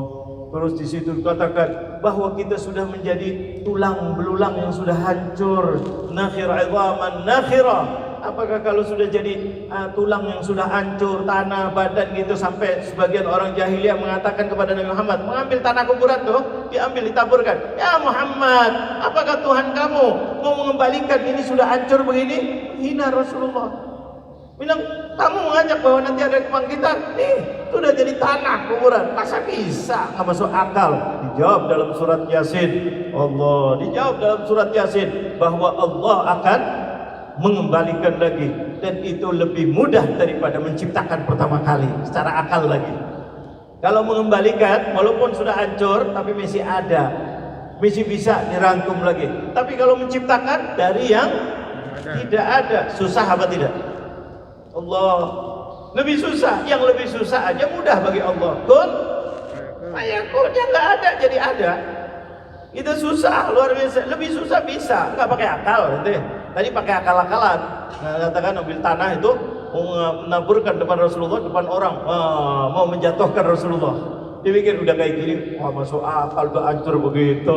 Terus di situ dikatakan bahwa kita sudah menjadi tulang belulang yang sudah hancur. Nakhir 'idhaman nakhirah. Apakah kalau sudah jadi tulang yang sudah hancur, tanah, badan gitu, sampai sebagian orang jahiliyah mengatakan kepada Nabi Muhammad, mengambil tanah kuburan tuh, diambil, ditaburkan. Ya Muhammad, apakah Tuhan kamu mau mengembalikan ini sudah hancur begini? Hina Rasulullah. Bilang, kamu mengajak bahwa nanti ada kebangkitan. Nih, sudah jadi tanah kuburan. Masa bisa? Nggak masuk akal. Dijawab dalam surat Yasin. Allah dijawab dalam surat Yasin bahwa Allah akan mengembalikan lagi, dan itu lebih mudah daripada menciptakan pertama kali secara akal lagi. Kalau mengembalikan walaupun sudah hancur tapi masih ada, masih bisa dirangkum lagi. Tapi kalau menciptakan dari yang tidak ada, susah apa tidak? Allah lebih susah. Yang lebih susah aja mudah bagi Allah. Kun fayakunnya nggak ada jadi ada. Itu susah luar biasa. Lebih susah bisa nggak pakai akal nanti. Tadi pakai akal-akalan. Nah, katakan ambil tanah itu mau menaburkan depan Rasulullah, depan orang, mau menjatuhkan Rasulullah. Dia pikir udah kayak gini, wah masuk akal, udah hancur begitu.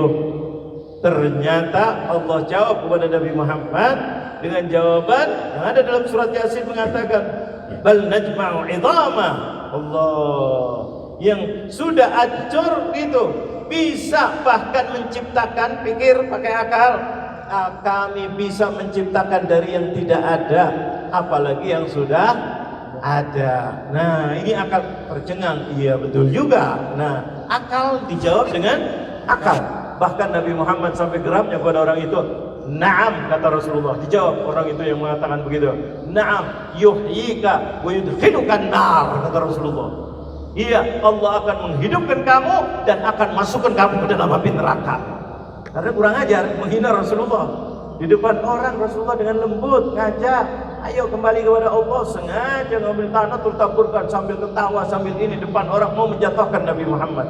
Ternyata Allah jawab kepada Nabi Muhammad dengan jawaban yang ada dalam surat Yasin mengatakan, bal najma'u 'idhama. Allah yang sudah hancur itu bisa bahkan menciptakan, pikir pakai akal. Kami bisa menciptakan dari yang tidak ada, apalagi yang sudah ada. Nah, ini akal tercengang. Iya betul juga. Nah, akal dijawab dengan akal. Bahkan Nabi Muhammad sampai geramnya kepada orang itu. Naam, kata Rasulullah. Dijawab orang itu yang mengatakan begitu. Naam, yuhyika wa yudkhilukan nar, kata Rasulullah. Iya, Allah akan menghidupkan kamu dan akan masukkan kamu ke dalam api neraka. Karena kurang ajar menghina Rasulullah di depan orang. Rasulullah dengan lembut ngajak, ayo kembali kepada Allah. Sengaja ngambil tanah tertaburkan sambil ketawa sambil ini depan orang, mau menjatuhkan Nabi Muhammad.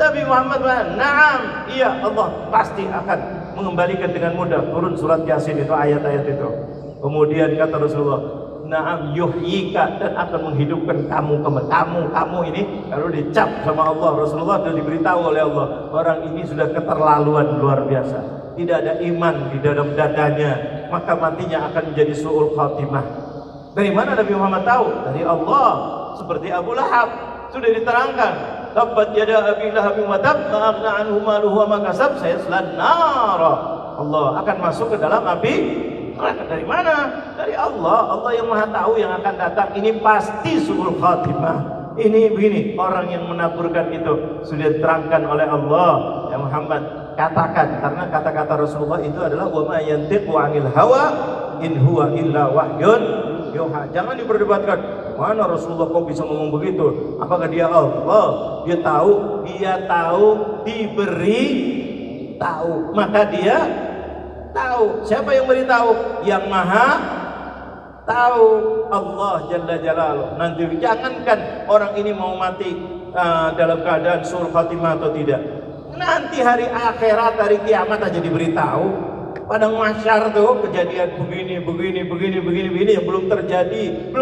Nabi Muhammad na'am, iya Allah pasti akan mengembalikan dengan mudah. Turun surat Yasin itu, ayat-ayat itu. Kemudian kata Rasulullah, na'am yuhyika, dan akan menghidupkan kamu ini. Lalu dicap sama Allah. Rasulullah sudah diberitahu oleh Allah, orang ini sudah keterlaluan luar biasa, tidak ada iman di dalam dadanya, maka matinya akan menjadi su'ul khatimah. Dari mana Nabi Muhammad tahu? Dari Allah. Seperti Abu Lahab sudah diterangkan, tabbat yada abi lahabin wa tab, ma aghna anhu maluhu wa ma kasab, sayaslan nara. Allah akan masuk ke dalam api neraka. Dari mana? Dari Allah. Allah yang Maha tahu yang akan datang. Ini pasti su'ul khatimah. Ini begini, orang yang menaburkan itu sudah diterangkan oleh Allah. Ya Muhammad, katakan, karena kata-kata Rasulullah itu adalah wa ma yantiqu 'anil hawa in huwa illa wahyun yuha. Jangan diperdebatkan, mana Rasulullah kok bisa ngomong begitu? Apakah dia Allah? Dia tahu, diberi tahu, maka dia tahu. Siapa yang beritahu? Yang Maha tahu, Allah Jalla Jalaluh. Nanti jangankan orang ini mau mati dalam keadaan su'ul khatimah atau tidak, nanti hari akhirat, hari kiamat aja diberitahu. Padang mahsyar tuh kejadian begini yang belum terjadi.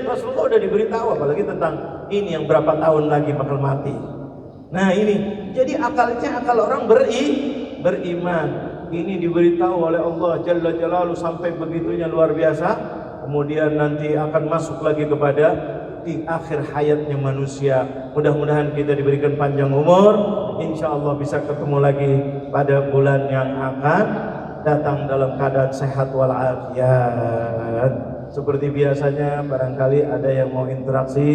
Rasulullah udah diberitahu, apalagi tentang ini yang berapa tahun lagi bakal mati. Nah ini, jadi akalnya akal orang beriman. Ini diberitahu oleh Allah Jalla Jalaluhu sampai begitunya luar biasa. Kemudian nanti akan masuk lagi kepada di akhir hayatnya manusia. Mudah-mudahan kita diberikan panjang umur, insya Allah bisa ketemu lagi pada bulan yang akan datang dalam keadaan sehat walafiat. Seperti biasanya, barangkali ada yang mau interaksi,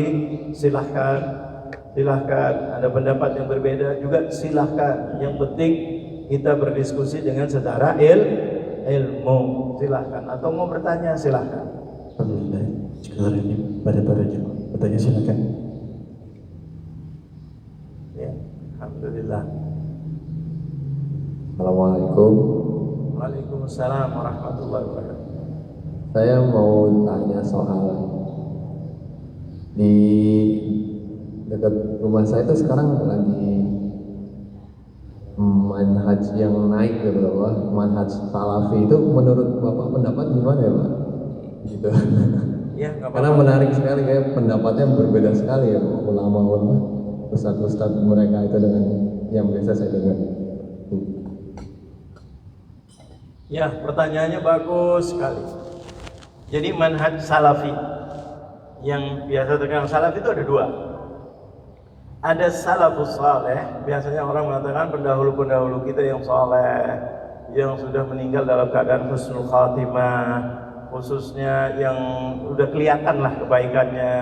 silahkan. Ada pendapat yang berbeda juga silahkan. Yang penting kita berdiskusi dengan secara ilmu. Silahkan, atau mau bertanya silahkan. Alhamdulillah, sekarang ini pada jemaah bertanya silakan. Ya, alhamdulillah. Assalamualaikum. Waalaikumsalam warahmatullahi wabarakatuh. Saya mau tanya soal di dekat rumah saya itu sekarang lagi manhaj yang naik gitu loh, manhaj salafi itu menurut Bapak pendapat gimana ya Pak? Gitu. Ya, karena menarik sekali, kayak pendapatnya berbeda sekali ya ulama-ulama, ustadz mereka itu dengan yang biasa saya dengar. Ya, pertanyaannya bagus sekali. Jadi manhaj salafi yang biasa terkenal salafi itu ada dua. Ada salafus saleh, biasanya orang mengatakan pendahulu-pendahulu kita yang saleh, yang sudah meninggal dalam keadaan husnul khatimah, khususnya yang udah kelihatan lah kebaikannya.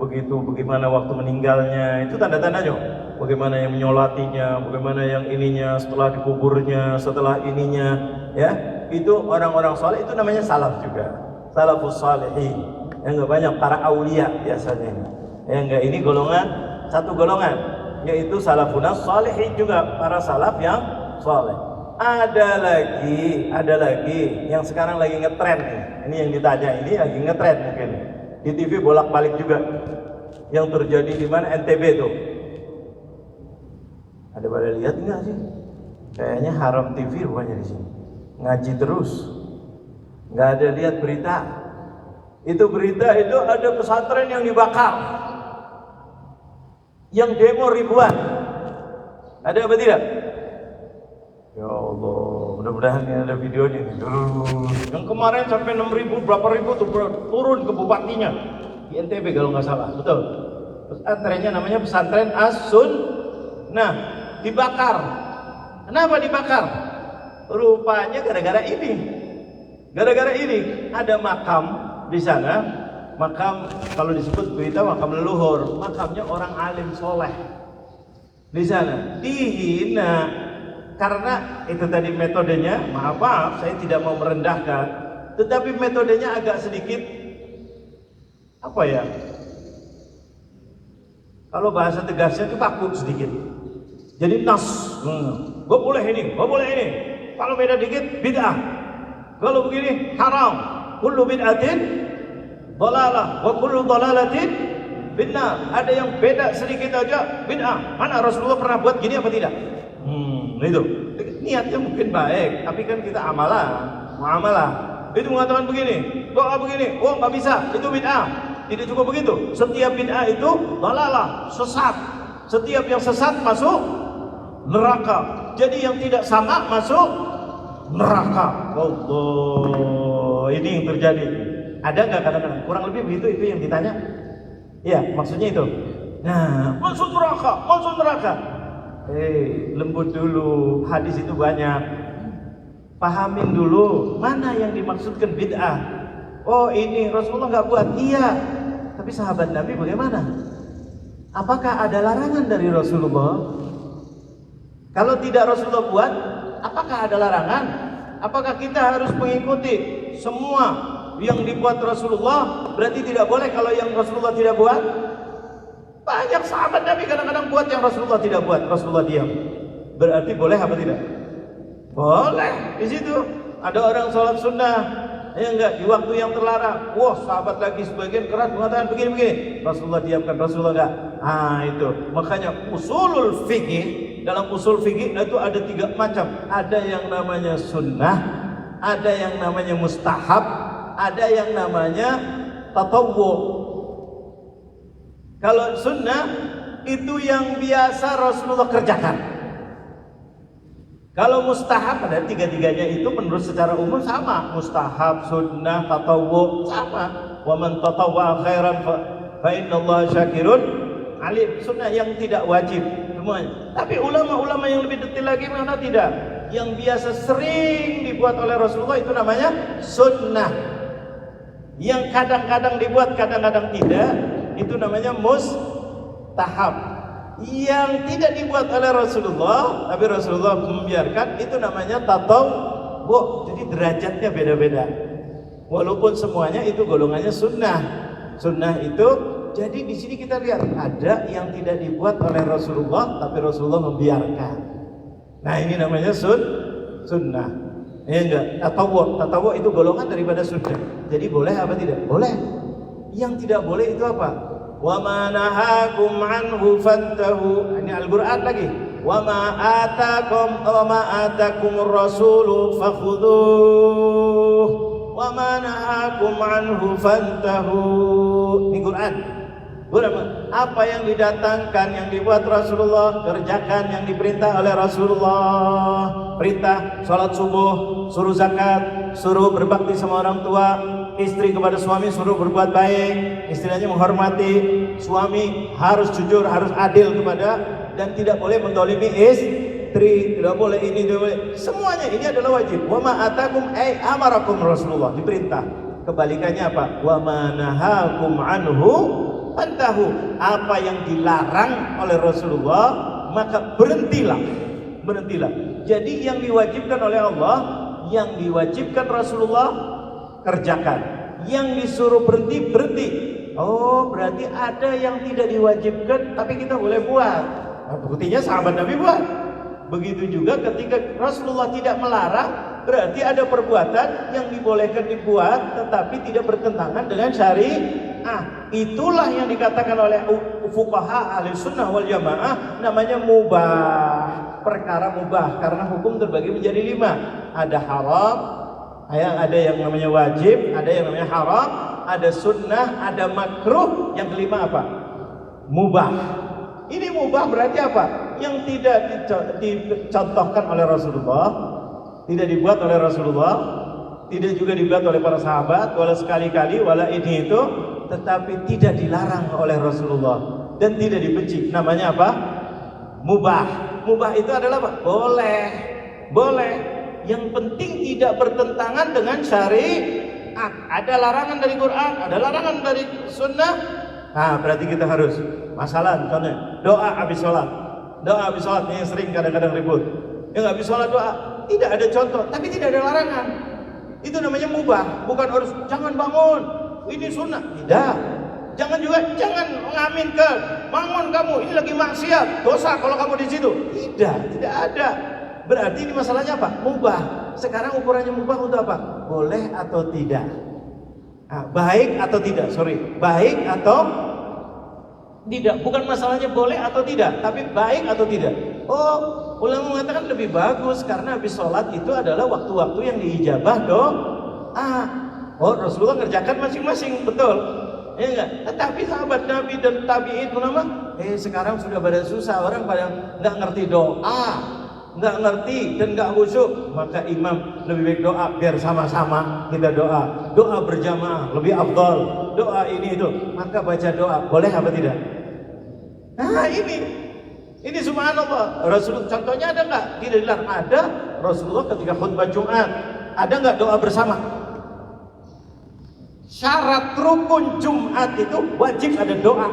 Begitu bagaimana waktu meninggalnya, itu tanda-tandanya. Bagaimana yang menyolatinya, bagaimana yang ininya setelah dikuburnya, setelah ininya, ya itu orang-orang saleh, itu namanya salaf juga, salafus salihin. Yang enggak banyak para aulia biasanya ini. Yang enggak, ini satu golongan, yaitu salafunas salihin juga, para salaf yang saleh. Ada lagi yang sekarang lagi ngetren nih. Ini yang ditanya ini lagi ngetren mungkin di TV bolak-balik juga. Yang terjadi di mana? NTB tuh. Ada pada lihat enggak sih? Kayaknya Haram TV rupanya di sini. Ngaji terus. Enggak ada lihat berita. Itu berita itu ada pesantren yang dibakar. Yang demo ribuan. Ada apa tidak? Ya Allah, mudah-mudahan ini ada videonya nih. Yang kemarin sampai 6.000 berapa ribu tuh turun ke bupatinya di NTB kalau nggak salah, betul. Pesantrennya namanya pesantren As-Sun. Nah, dibakar. Kenapa dibakar? Rupanya gara-gara ini. Gara-gara ini ada makam di sana. Makam, kalau disebut berita makam leluhur, makamnya orang alim soleh di sana dihina. Karena itu tadi metodenya, maaf saya tidak mau merendahkan, tetapi metodenya agak sedikit apa ya, kalau bahasa tegasnya itu takut sedikit. Jadi nas, gue boleh ini, kalau beda dikit bid'ah, kalau begini haram, kullu bid'atin dhalalah wa kullu dhalalatin bid'ah. Ada yang beda sedikit aja bid'ah. Mana Rasulullah pernah buat gini apa tidak? Itu niatnya mungkin baik, tapi kan kita muamalah. Itu mengatakan begini, doa begini, oh nggak bisa, itu bid'ah. Tidak cukup begitu. Setiap bid'ah itu dalalah, sesat. Setiap yang sesat masuk neraka. Jadi yang tidak sama masuk neraka. Allah, ini yang terjadi. Ada nggak kadang-kadang? Kurang lebih begitu itu yang ditanya. Ya, maksudnya itu. Nah, masuk neraka. Lembut dulu, hadis itu banyak. Pahamin dulu mana yang dimaksudkan bid'ah. Oh ini Rasulullah nggak buat, iya. Tapi sahabat Nabi bagaimana? Apakah ada larangan dari Rasulullah? Kalau tidak Rasulullah buat, apakah ada larangan? Apakah kita harus mengikuti semua yang dibuat Rasulullah? Berarti tidak boleh kalau yang Rasulullah tidak buat? Banyak sahabat Nabi kadang-kadang buat yang Rasulullah tidak buat, Rasulullah diam. Berarti boleh apa tidak? Boleh. Di situ ada orang sholat sunnah, ya enggak, di waktu yang terlarang. Wah, sahabat lagi sebagian keras mengatakan begini. Rasulullah diamkan, Rasulullah enggak. Itu. Makanya usulul fikih, dalam usul fikih itu ada 3 macam. Ada yang namanya sunnah, ada yang namanya mustahab, ada yang namanya tatawwu. Kalau sunnah itu yang biasa Rasulullah kerjakan. Kalau mustahab, ada 3-tiganya itu menurut secara umum sama. Mustahab, sunnah, tatawwu sama. Wa man tatawwa khairan fa innallaha syakirun alim. Sunnah yang tidak wajib semuanya. Tapi ulama-ulama yang lebih detail lagi mana tidak? Yang biasa sering dibuat oleh Rasulullah itu namanya sunnah. Yang kadang-kadang dibuat, kadang-kadang tidak, itu namanya mustahab. Yang tidak dibuat oleh Rasulullah, tapi Rasulullah membiarkan, itu namanya tatawwu. Jadi derajatnya beda-beda. Walaupun semuanya itu golongannya sunnah. Sunnah itu, jadi di sini kita lihat ada yang tidak dibuat oleh Rasulullah, tapi Rasulullah membiarkan. Nah ini namanya sunnah. Ya enggak? Tatawwu itu golongan daripada sunnah. Jadi boleh apa tidak? Boleh. Yang tidak boleh itu apa? Wa ma nahakum anhu fantahu. Ini Al-Qur'an lagi. Wa ma atakumur rasulu fakhudhuh wa ma nahakum anhu fantahu. Ini Quran. Apa yang didatangkan, yang dibuat Rasulullah, kerjakan yang diperintah oleh Rasulullah. Perintah salat subuh, suruh zakat, suruh berbakti sama orang tua, istri kepada suami suruh berbuat baik, istilahnya menghormati suami, harus jujur, harus adil kepada, dan tidak boleh mendolimi istri, tidak boleh ini, tidak boleh. Semuanya ini adalah wajib. Wa ma atakum amarakum Rasulullah, diperintah. Kebalikannya apa? Wa ma nahakum anhu fantahu. Apa yang dilarang oleh Rasulullah maka berhentilah. Jadi yang diwajibkan oleh Allah, yang diwajibkan Rasulullah kerjakan, yang disuruh berhenti. Oh, berarti ada yang tidak diwajibkan tapi kita boleh buat. Nah, buktinya sahabat Nabi buat. Begitu juga ketika Rasulullah tidak melarang, berarti ada perbuatan yang dibolehkan dibuat tetapi tidak bertentangan dengan syariah. Itulah yang dikatakan oleh fuqaha ahli sunnah wal jamaah namanya mubah. Perkara mubah karena hukum terbagi menjadi 5. Ada haram, ada yang namanya wajib, ada yang namanya haram, ada sunnah, ada makruh, yang kelima apa? Mubah. Ini mubah berarti apa? Yang tidak dicontohkan oleh Rasulullah, tidak dibuat oleh Rasulullah, tidak juga dibuat oleh para sahabat, wala sekali-kali, wala ini itu, tetapi tidak dilarang oleh Rasulullah dan tidak dibenci. Namanya apa? Mubah. Mubah itu adalah apa? Boleh. Yang penting tidak bertentangan dengan syariat. Ada larangan dari Quran, ada larangan dari sunnah. Nah, berarti kita harus. Masalah contohnya doa habis sholat. Doa habis sholat ini sering kadang-kadang ribut. Yang habis sholat doa tidak ada contoh, tapi tidak ada larangan. Itu namanya mubah. Bukan harus jangan bangun, ini sunnah. Tidak. Jangan mengaminkan. Bangun kamu, ini lagi maksiat, dosa kalau kamu di situ. Tidak ada. Berarti ini masalahnya apa? Mubah. Sekarang ukurannya mubah untuk apa? Boleh atau tidak? Baik atau tidak? Baik atau Tidak, bukan masalahnya boleh atau tidak, tapi baik atau tidak. Oh, ulama mengatakan lebih bagus karena habis sholat itu adalah waktu-waktu yang diijabah doa. Oh, Rasulullah ngerjakan masing-masing, betul. Ya enggak? Tetapi sahabat Nabi dan tabi'in ulama, sekarang sudah pada susah, orang pada nggak ngerti doa, nggak ngerti dan nggak khusyuk, maka imam lebih baik doa biar sama-sama kita doa. Doa berjamaah lebih afdal. Doa ini itu, maka baca doa boleh apa tidak? Nah ini subhanallah. Rasulullah contohnya ada nggak? Tidak dilarang. Ada. Rasulullah ketika khutbah Jumat ada nggak doa bersama? Syarat rukun Jumat itu wajib ada doa.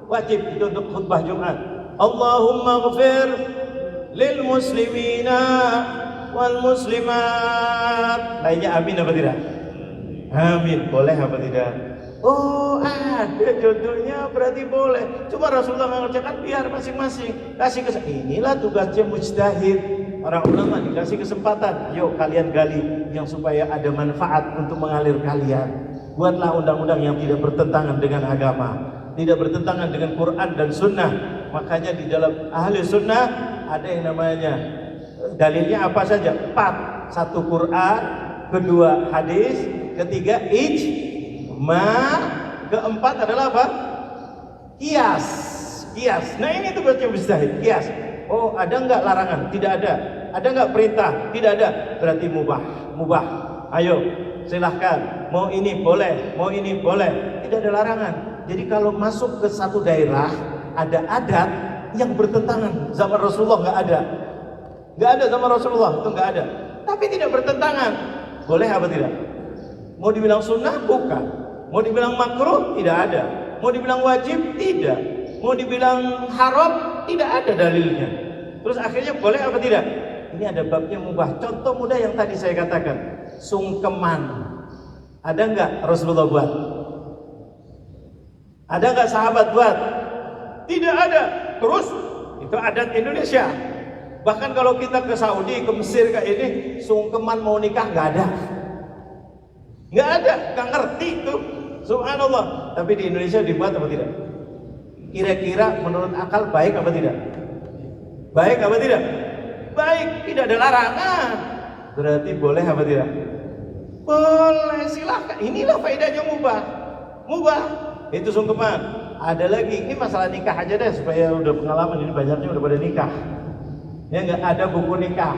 Wajib itu untuk khutbah Jumat. Allahumma ghfir lil muslimina wal muslimat. Lainnya amin apa tidak? Amin. Boleh apa tidak? Oh, ada contohnya, berarti boleh. Cuma Rasulullah mengerjakan biar masing-masing kasih inilah tugasnya mujtahid. Orang ulama dikasih kesempatan, yuk kalian gali yang supaya ada manfaat untuk mengalir kalian. Buatlah undang-undang yang tidak bertentangan dengan agama, tidak bertentangan dengan Quran dan Sunnah. Makanya di dalam ahli Sunnah ada yang namanya dalilnya apa saja? 4. 1 Quran, 2 hadis, 3 ijma, 4 adalah apa? Kias. Nah ini tugasnya mujtahid, kias. Oh, ada enggak larangan? Tidak ada. Ada enggak perintah? Tidak ada. Berarti mubah. Ayo, silahkan. Mau ini boleh, mau ini boleh. Tidak ada larangan. Jadi kalau masuk ke satu daerah ada adat yang bertentangan, zaman Rasulullah enggak ada. Enggak ada zaman Rasulullah, itu enggak ada. Tapi tidak bertentangan. Boleh apa tidak? Mau dibilang sunnah? Bukan. Mau dibilang makruh? Tidak ada. Mau dibilang wajib? Tidak. Mau dibilang haram? Tidak ada dalilnya. Terus akhirnya boleh apa tidak? Ini ada babnya mubah. Contoh mudah yang tadi saya katakan, sungkeman. Ada enggak Rasulullah buat? Ada enggak sahabat buat? Tidak ada. Terus itu adat Indonesia. Bahkan kalau kita ke Saudi, ke Mesir kayak ini, sungkeman mau nikah enggak ada. Enggak ada, enggak ngerti itu. Subhanallah. Tapi di Indonesia dibuat apa tidak? Kira-kira menurut akal baik apa tidak? Baik apa tidak? Baik, tidak ada larangan. Berarti boleh apa tidak? Boleh, silakan. Inilah faedahnya mubah. Itu sungkeman. Ada lagi, ini masalah nikah aja deh supaya udah pengalaman, ini banyaknya udah pada nikah. Ya enggak ada buku nikah.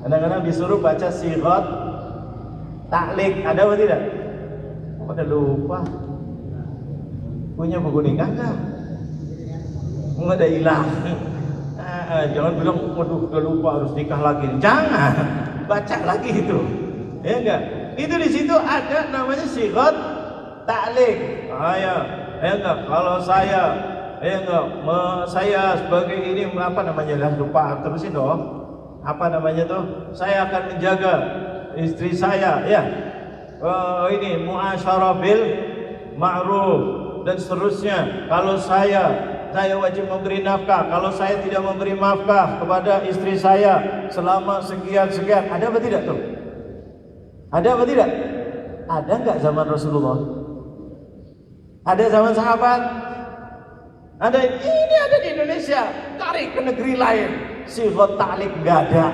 Kadang-kadang disuruh baca sighat taklik, ada apa tidak? Pada lupa. Punya buku nikah enggak? Enggak ada hilang. Jangan bilang, waduh udah lupa harus nikah lagi. Jangan, baca lagi itu. Ya enggak? Itu di situ ada namanya sighat taklik. Ya enggak? Kalau saya sebagai ini apa namanya lah, lupa terusin dong. Apa namanya tuh? Saya akan menjaga istri saya, ya. Ini muasyarah bil ma'ruf dan seterusnya. Kalau saya wajib memberi nafkah. Kalau saya tidak memberi nafkah kepada istri saya selama sekian. Ada apa tidak tuh? Ada apa tidak? Ada enggak zaman Rasulullah? Ada zaman sahabat? Ada. Ini ada di Indonesia. Cari ke negeri lain, sighat ta'liq enggak ada.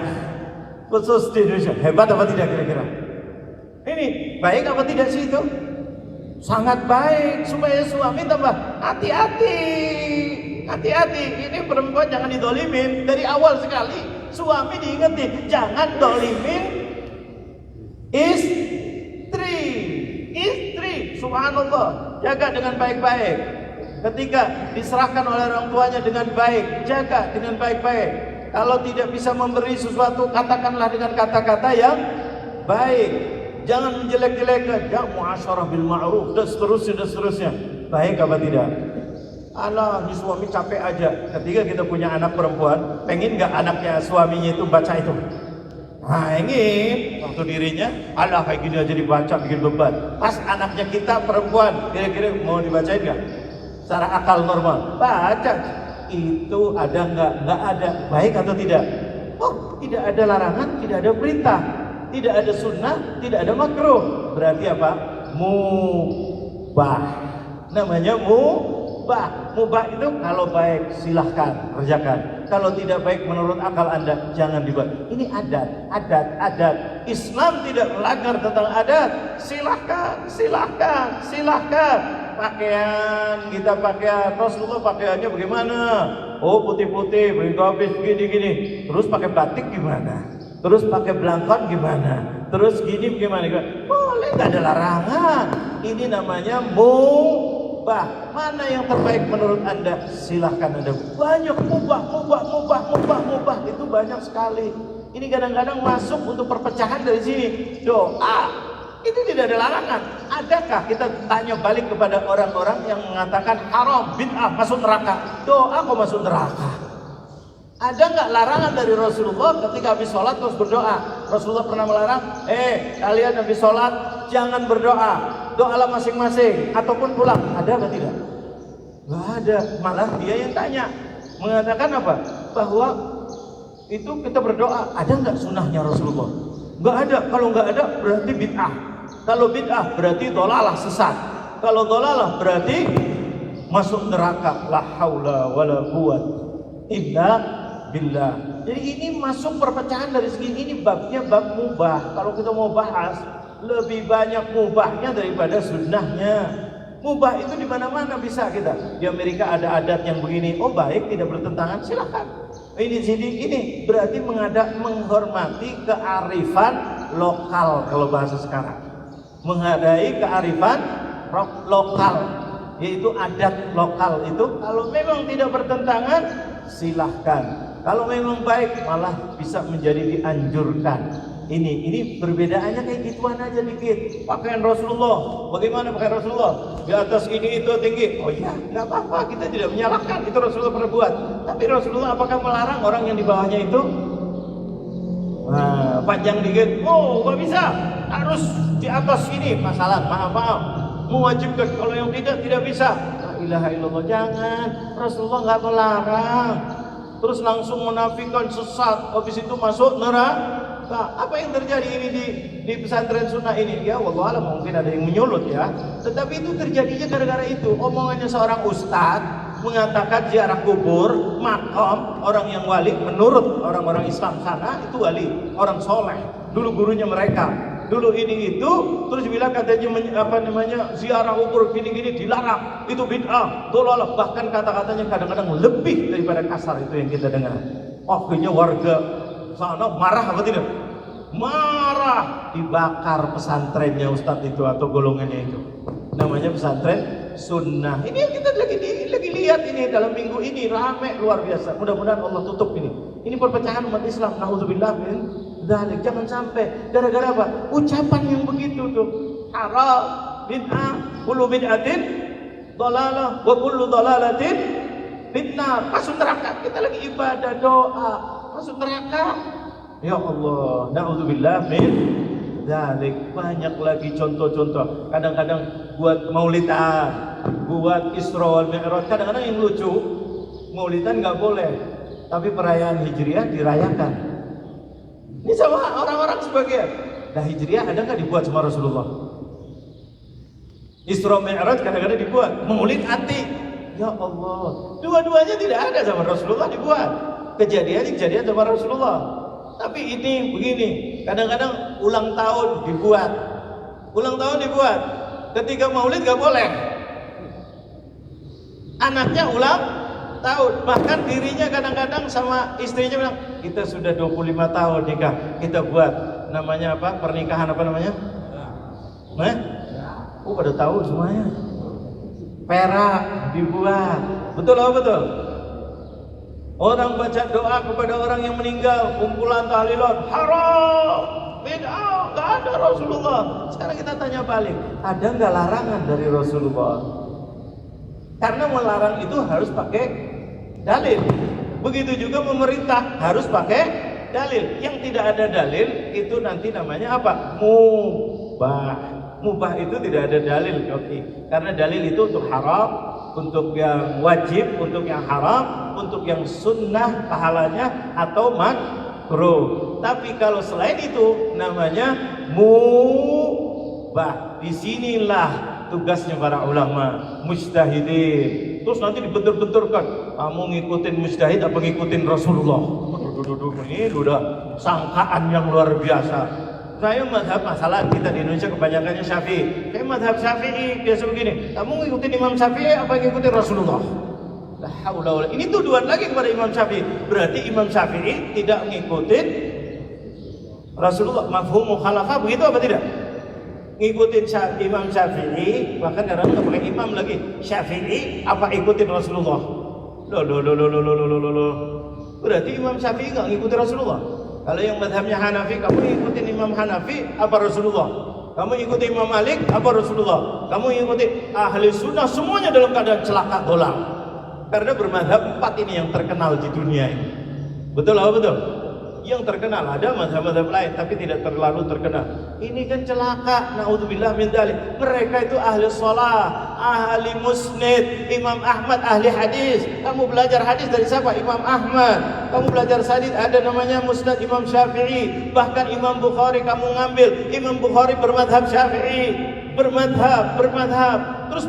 Khusus di Indonesia. Hebat apa tidak kira-kira? Ini baik apa tidak sih itu? Sangat baik, supaya suami tambah hati-hati. Ini perempuan jangan didolimin. Dari awal sekali suami diingetin, jangan dolimin istri. Subhanallah, jaga dengan baik-baik. Ketika diserahkan oleh orang tuanya dengan baik, jaga dengan baik-baik. Kalau tidak bisa memberi sesuatu, katakanlah dengan kata-kata yang baik. Jangan menjelek-jelekan. Ya muasyarah bil ma'ruf dan seterusnya. Baik apa tidak? Alah, ini suami capek aja. Ketika kita punya anak perempuan, pengen nggak anaknya suaminya itu baca itu? Nah, ingin. Waktu dirinya, alah kayak gini aja dibaca bikin beban. Pas anaknya kita perempuan, kira-kira mau dibacain nggak? Secara akal normal, baca. Itu ada nggak? Nggak ada. Baik atau tidak? Oh, tidak ada larangan, tidak ada perintah. Tidak ada sunnah, tidak ada makruh. Berarti apa? Mubah. Namanya mubah. Mubah itu kalau baik silahkan kerjakan, kalau tidak baik menurut akal Anda jangan dibuat. Ini adat. Islam tidak melanggar tentang adat. Silahkan. Pakaian, kita pakaian, Rasulullah pakaiannya bagaimana? Oh, putih-putih, begitu habis gini. Terus pakai batik gimana? Terus pakai belangkon gimana? Terus gini gimana? Boleh, nggak ada larangan. Ini namanya mubah. Mana yang terbaik menurut Anda? Silahkan Anda. Banyak mubah itu banyak sekali. Ini kadang-kadang masuk untuk perpecahan dari sini. Doa itu tidak ada larangan. Adakah kita tanya balik kepada orang-orang yang mengatakan haram, bid'ah, masuk neraka? Doa kok masuk neraka? Ada nggak larangan dari Rasulullah ketika habis sholat terus berdoa? Rasulullah pernah melarang, kalian habis sholat jangan berdoa, doalah masing-masing ataupun pulang. Ada apa tidak? Nggak ada. Malah dia yang tanya, mengatakan apa? Bahwa itu kita berdoa. Ada nggak sunnahnya Rasulullah? Nggak ada. Kalau nggak ada berarti bid'ah. Kalau bid'ah berarti dolalah, sesat. Kalau dolalah berarti masuk neraka. La haula wala quwwata illa billah. Jadi ini masuk perpecahan dari segi ini, babnya bab mubah. Kalau kita mau bahas, lebih banyak mubahnya daripada sunnahnya. Mubah itu di mana-mana bisa kita. Di Amerika ada adat yang begini, oh baik, tidak bertentangan, silakan. Ini berarti menghormati kearifan lokal kalau bahasa sekarang. Menghargai kearifan lokal, yaitu adat lokal itu. Kalau memang tidak bertentangan, silahkan. Kalau memang baik, malah bisa menjadi dianjurkan. Ini perbedaannya kayak gituan aja dikit. Pakaian Rasulullah, bagaimana pakaian Rasulullah? Di atas ini itu tinggi. Oh iya, nggak apa-apa, kita tidak menyalahkan. Itu Rasulullah pernah buat. Tapi Rasulullah apakah melarang orang yang di bawahnya itu? Nah, panjang dikit. Oh, nggak bisa. Harus di atas ini. Masalah, maaf. Mewajibkan. Kalau yang tidak bisa. La ilaha illallah, jangan. Rasulullah nggak melarang. Terus langsung menafikan, sesat, habis itu masuk neraka. Apa yang terjadi ini di pesantren sunnah ini? Ya wallahualam, mungkin ada yang menyulut ya. Tetapi itu terjadinya gara-gara itu. Omongannya seorang ustadz mengatakan ziarah kubur, makam orang yang wali, menurut orang-orang Islam sana itu wali, orang soleh. Dulu gurunya mereka. Dulu ini itu, terus bilang katanya ziarah kubur gini-gini dilarang, itu bid'ah, dolalah. Bahkan kata-katanya kadang-kadang lebih daripada kasar itu yang kita dengar. Akhirnya warga sana marah apa tidak? Marah, dibakar pesantrennya ustadz itu atau golongannya itu. Namanya pesantren sunnah. Ini yang kita lagi lihat ini dalam minggu ini ramai luar biasa. Mudah-mudahan Allah tutup ini. Ini perpecahan umat Islam. Nauzubillah min dzalik. Jangan sampai gara-gara apa? Ucapan yang begitu tuh. Haram, bid'ah, kullu bid'atin dhalalah wa kullu dhalalatin fitnah. Masuk neraka. Kita lagi ibadah doa, masuk neraka. Ya Allah, nauzubillah min dzalik. Banyak lagi contoh-contoh. Kadang-kadang buat maulidan, buat Isra wal Mi'raj. Kadang-kadang yang lucu, maulidan nggak boleh, tapi perayaan Hijriah dirayakan. Ini sama orang-orang sebagian. Nah, Hijriah ada nggak dibuat sama Rasulullah? Isra Mi'raj kadang-kadang dibuat. Maulid Ati, ya Allah, dua-duanya tidak ada sama Rasulullah dibuat. Kejadian sama Rasulullah. Tapi ini begini, kadang-kadang ulang tahun dibuat. Ketika Maulid nggak boleh. Anaknya ulang tahun, bahkan dirinya kadang-kadang sama istrinya bilang, kita sudah 25 tahun nikah, kita buat namanya apa? Pernikahan apa namanya? Pada tahu semuanya. Perak dibuat. Betul apa betul? Orang baca doa kepada orang yang meninggal, kumpulan tahlilan, haram, bid'ah, nggak ada Rasulullah. Sekarang kita tanya balik, ada nggak larangan dari Rasulullah? Karena melarang itu harus pakai dalil. Begitu juga pemerintah harus pakai dalil. Yang tidak ada dalil itu nanti namanya apa? Mubah. Mubah itu tidak ada dalil. Karena dalil itu untuk haram, untuk yang wajib, untuk yang haram, untuk yang sunnah pahalanya atau makruh. Tapi kalau selain itu namanya mubah. Disinilah tugasnya para ulama mujtahidin. terus nanti dibentur-benturkan, kamu ngikutin mujtahid apa ngikutin Rasulullah. Ini udah sangkaan yang luar biasa. Saya mazhab masalah kita di Indonesia kebanyakannya Syafi'i. Kayak mazhab Syafi'i biasa begini, kamu ngikutin Imam Syafi'i apa ngikutin Rasulullah? La haula wala. Ini tuduhan lagi kepada Imam Syafi'i. Berarti Imam Syafi'i tidak ngikutin Rasulullah. Mafhum mukhalafah begitu apa tidak? Ngikutin Imam Syafi'i, bahkan kadang nggak pakai imam lagi. Syafi'i apa ikutin Rasulullah? Loh. Berarti Imam Syafi'i nggak ngikutin Rasulullah. Kalau yang madhabnya Hanafi, kamu ikutin Imam Hanafi apa Rasulullah? Kamu ikutin Imam Malik apa Rasulullah? Kamu ikutin ahli sunnah, semuanya dalam keadaan celaka dolang. Karena bermadhab 4 ini yang terkenal di dunia ini. Betul apa betul? Yang terkenal, ada mazhab-mazhab lain tapi tidak terlalu terkenal. Ini kan celaka, naudzubillah min dzalik. Mereka itu ahli shalah, ahli musnid. Imam Ahmad ahli hadis. Kamu belajar hadis dari siapa? Imam Ahmad. Kamu belajar hadis ada namanya Musnad Imam Syafi'i. Bahkan Imam Bukhari kamu ngambil, Imam Bukhari bermadhab Syafi'i. Bermadhab. Terus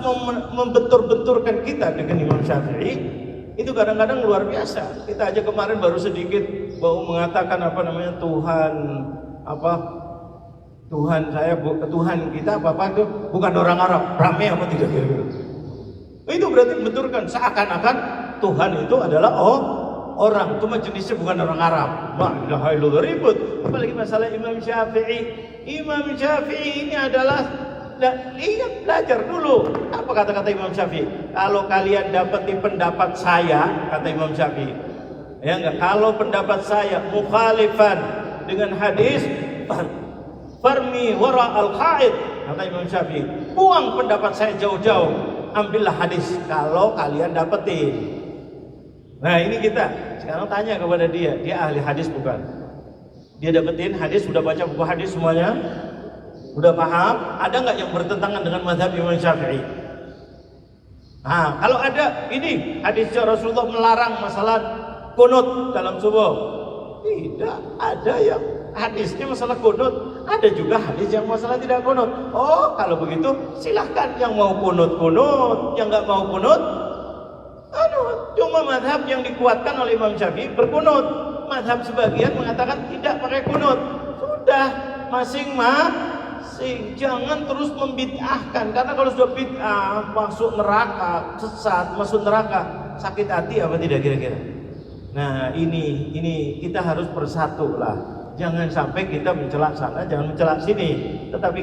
membentur-benturkan kita dengan Imam Syafi'i. Itu kadang-kadang luar biasa. Kita aja kemarin baru sedikit mau mengatakan Tuhan saya, Tuhan kita apa itu bukan orang Arab, rame apa tidak kira-kira. Itu berarti membenturkan seakan-akan Tuhan itu adalah orang, cuma jenisnya bukan orang Arab. La ilaha illallah, ribut. Apalagi masalah Imam Syafi'i. Imam Syafi'i ini adalah lihat, belajar dulu. Apa kata-kata Imam Syafi'i? Kalau kalian dapati pendapat saya, kata Imam Syafi'i, ya enggak, kalau pendapat saya mukhalifan dengan hadis, farmi wara al-qaid, kata Imam Syafi'i, buang pendapat saya jauh-jauh, ambillah hadis kalau kalian dapetin. Nah ini kita sekarang tanya kepada dia ahli hadis bukan? Dia dapetin hadis, sudah baca buku hadis semuanya? Udah paham? Ada nggak yang bertentangan dengan mazhab Imam Syafi'i? Nah, kalau ada, ini hadisnya Rasulullah melarang masalah kunut dalam subuh. Tidak ada yang hadisnya masalah kunut. Ada juga hadis yang masalah tidak kunut. Oh, kalau begitu silahkan yang mau kunut, yang nggak mau kunut. Cuma mazhab yang dikuatkan oleh Imam Syafi'i berkunut. Mazhab sebagian mengatakan tidak pakai kunut. Sudah, masing-masing. Jangan terus membid'ahkan, karena kalau sudah bid'ah masuk neraka, sesat, masuk neraka, sakit hati apa tidak kira-kira? Nah ini kita harus bersatu lah. Jangan sampai kita mencela sana, jangan mencela sini. Tetapi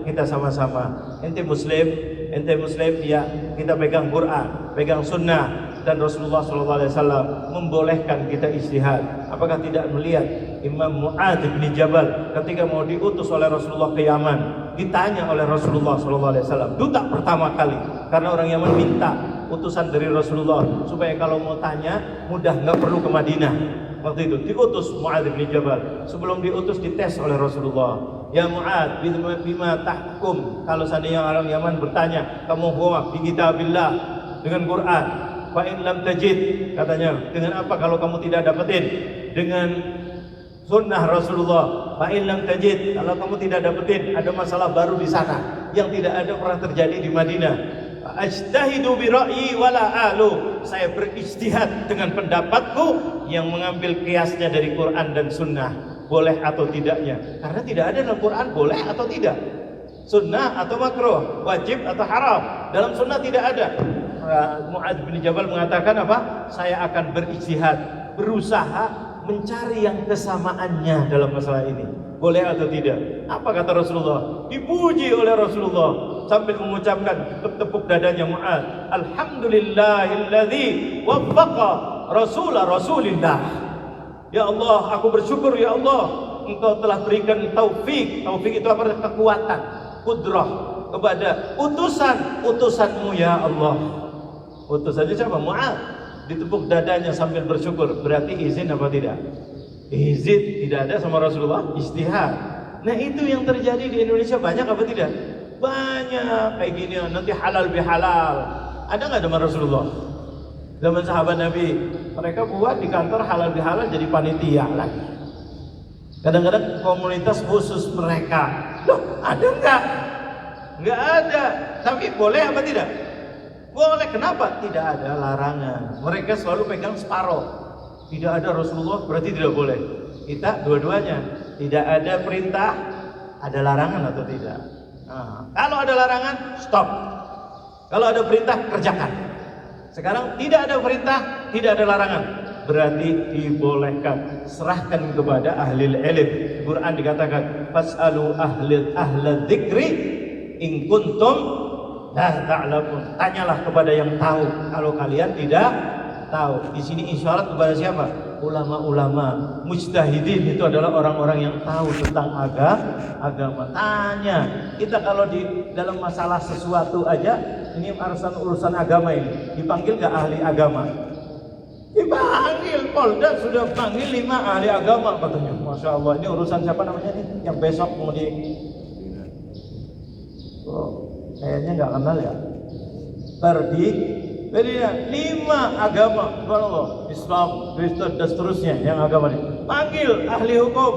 kita sama-sama. Ente muslim ya, kita pegang Quran, pegang sunnah, dan Rasulullah SAW membolehkan kita ijtihad. Apakah tidak melihat Imam Mu'adz bin Jabal ketika mau diutus oleh Rasulullah ke Yaman, ditanya oleh Rasulullah SAW, duta pertama kali, karena orang Yaman minta utusan dari Rasulullah supaya kalau mau tanya mudah, nggak perlu ke Madinah. Waktu itu diutus Mu'adz bin Jabal. Sebelum diutus dites oleh Rasulullah. Ya Mu'adz, bima tahkum, kalau seandainya orang Yaman bertanya, kamu huwa bi kitabillah, dengan Quran, fa in lam tajid, katanya, dengan apa kalau kamu tidak dapetin? Dengan sunnah Rasulullah. Fa in lam tajid, kalau kamu tidak dapetin, ada masalah baru di sana yang tidak ada pernah terjadi di Madinah. Ajtahidu bi ra'yi wala alu, saya berijtihad dengan pendapatku yang mengambil kiasnya dari Quran dan sunnah, boleh atau tidaknya. Karena tidak ada dalam Quran boleh atau tidak, sunnah atau makruh, wajib atau haram. Dalam sunnah tidak ada. Mu'adz bin Jabal mengatakan apa? Saya akan berijtihad, berusaha mencari yang kesamaannya dalam masalah ini, boleh atau tidak. Apa kata Rasulullah? Dipuji oleh Rasulullah sambil mengucapkan, tepuk dadanya Mu'adz, alhamdulillahilladzi waffaqa rasulillah. Ya Allah, aku bersyukur ya Allah, Engkau telah berikan taufik. Taufik itu apa? Kekuatan, kudrah kepada utusanmu ya Allah. Utusannya siapa? Mu'adz. Ditepuk dadanya sambil bersyukur. Berarti izin apa tidak? Izin tidak ada sama Rasulullah, ijtihad. Nah itu yang terjadi di Indonesia banyak apa tidak? Banyak kayak gini, nanti halal bihalal. Ada nggak zaman Rasulullah? Zaman sahabat Nabi, mereka buat di kantor halal bihalal jadi panitia lagi. Kadang-kadang komunitas khusus mereka. Loh, ada nggak? Nggak ada. Tapi boleh apa tidak? Boleh, kenapa? Tidak ada larangan. Mereka selalu pegang separuh. Tidak ada Rasulullah berarti tidak boleh. Kita dua-duanya. Tidak ada perintah, ada larangan atau tidak. Nah, kalau ada larangan, stop. Kalau ada perintah, kerjakan. Sekarang tidak ada perintah, tidak ada larangan, berarti dibolehkan. Serahkan kepada ahli ilm. Quran dikatakan, fas'alu ahla dzikri in kuntum la ta'lamun. Tanyalah kepada yang tahu kalau kalian tidak tahu. Di sini isyarat kepada siapa? Ulama-ulama, mujtahidin itu adalah orang-orang yang tahu tentang agama. Tanya. Kita kalau di dalam masalah sesuatu aja, ini urusan agama ini, dipanggil nggak ahli agama? Dipanggil. Polda sudah panggil 5 ahli agama katanya. Masya Allah, ini urusan siapa namanya nih? Yang besok mau di kayaknya nggak kenal ya. Jadi 5 agama, subhanallah, Islam, Kristen dan seterusnya yang agama ini. Panggil ahli hukum,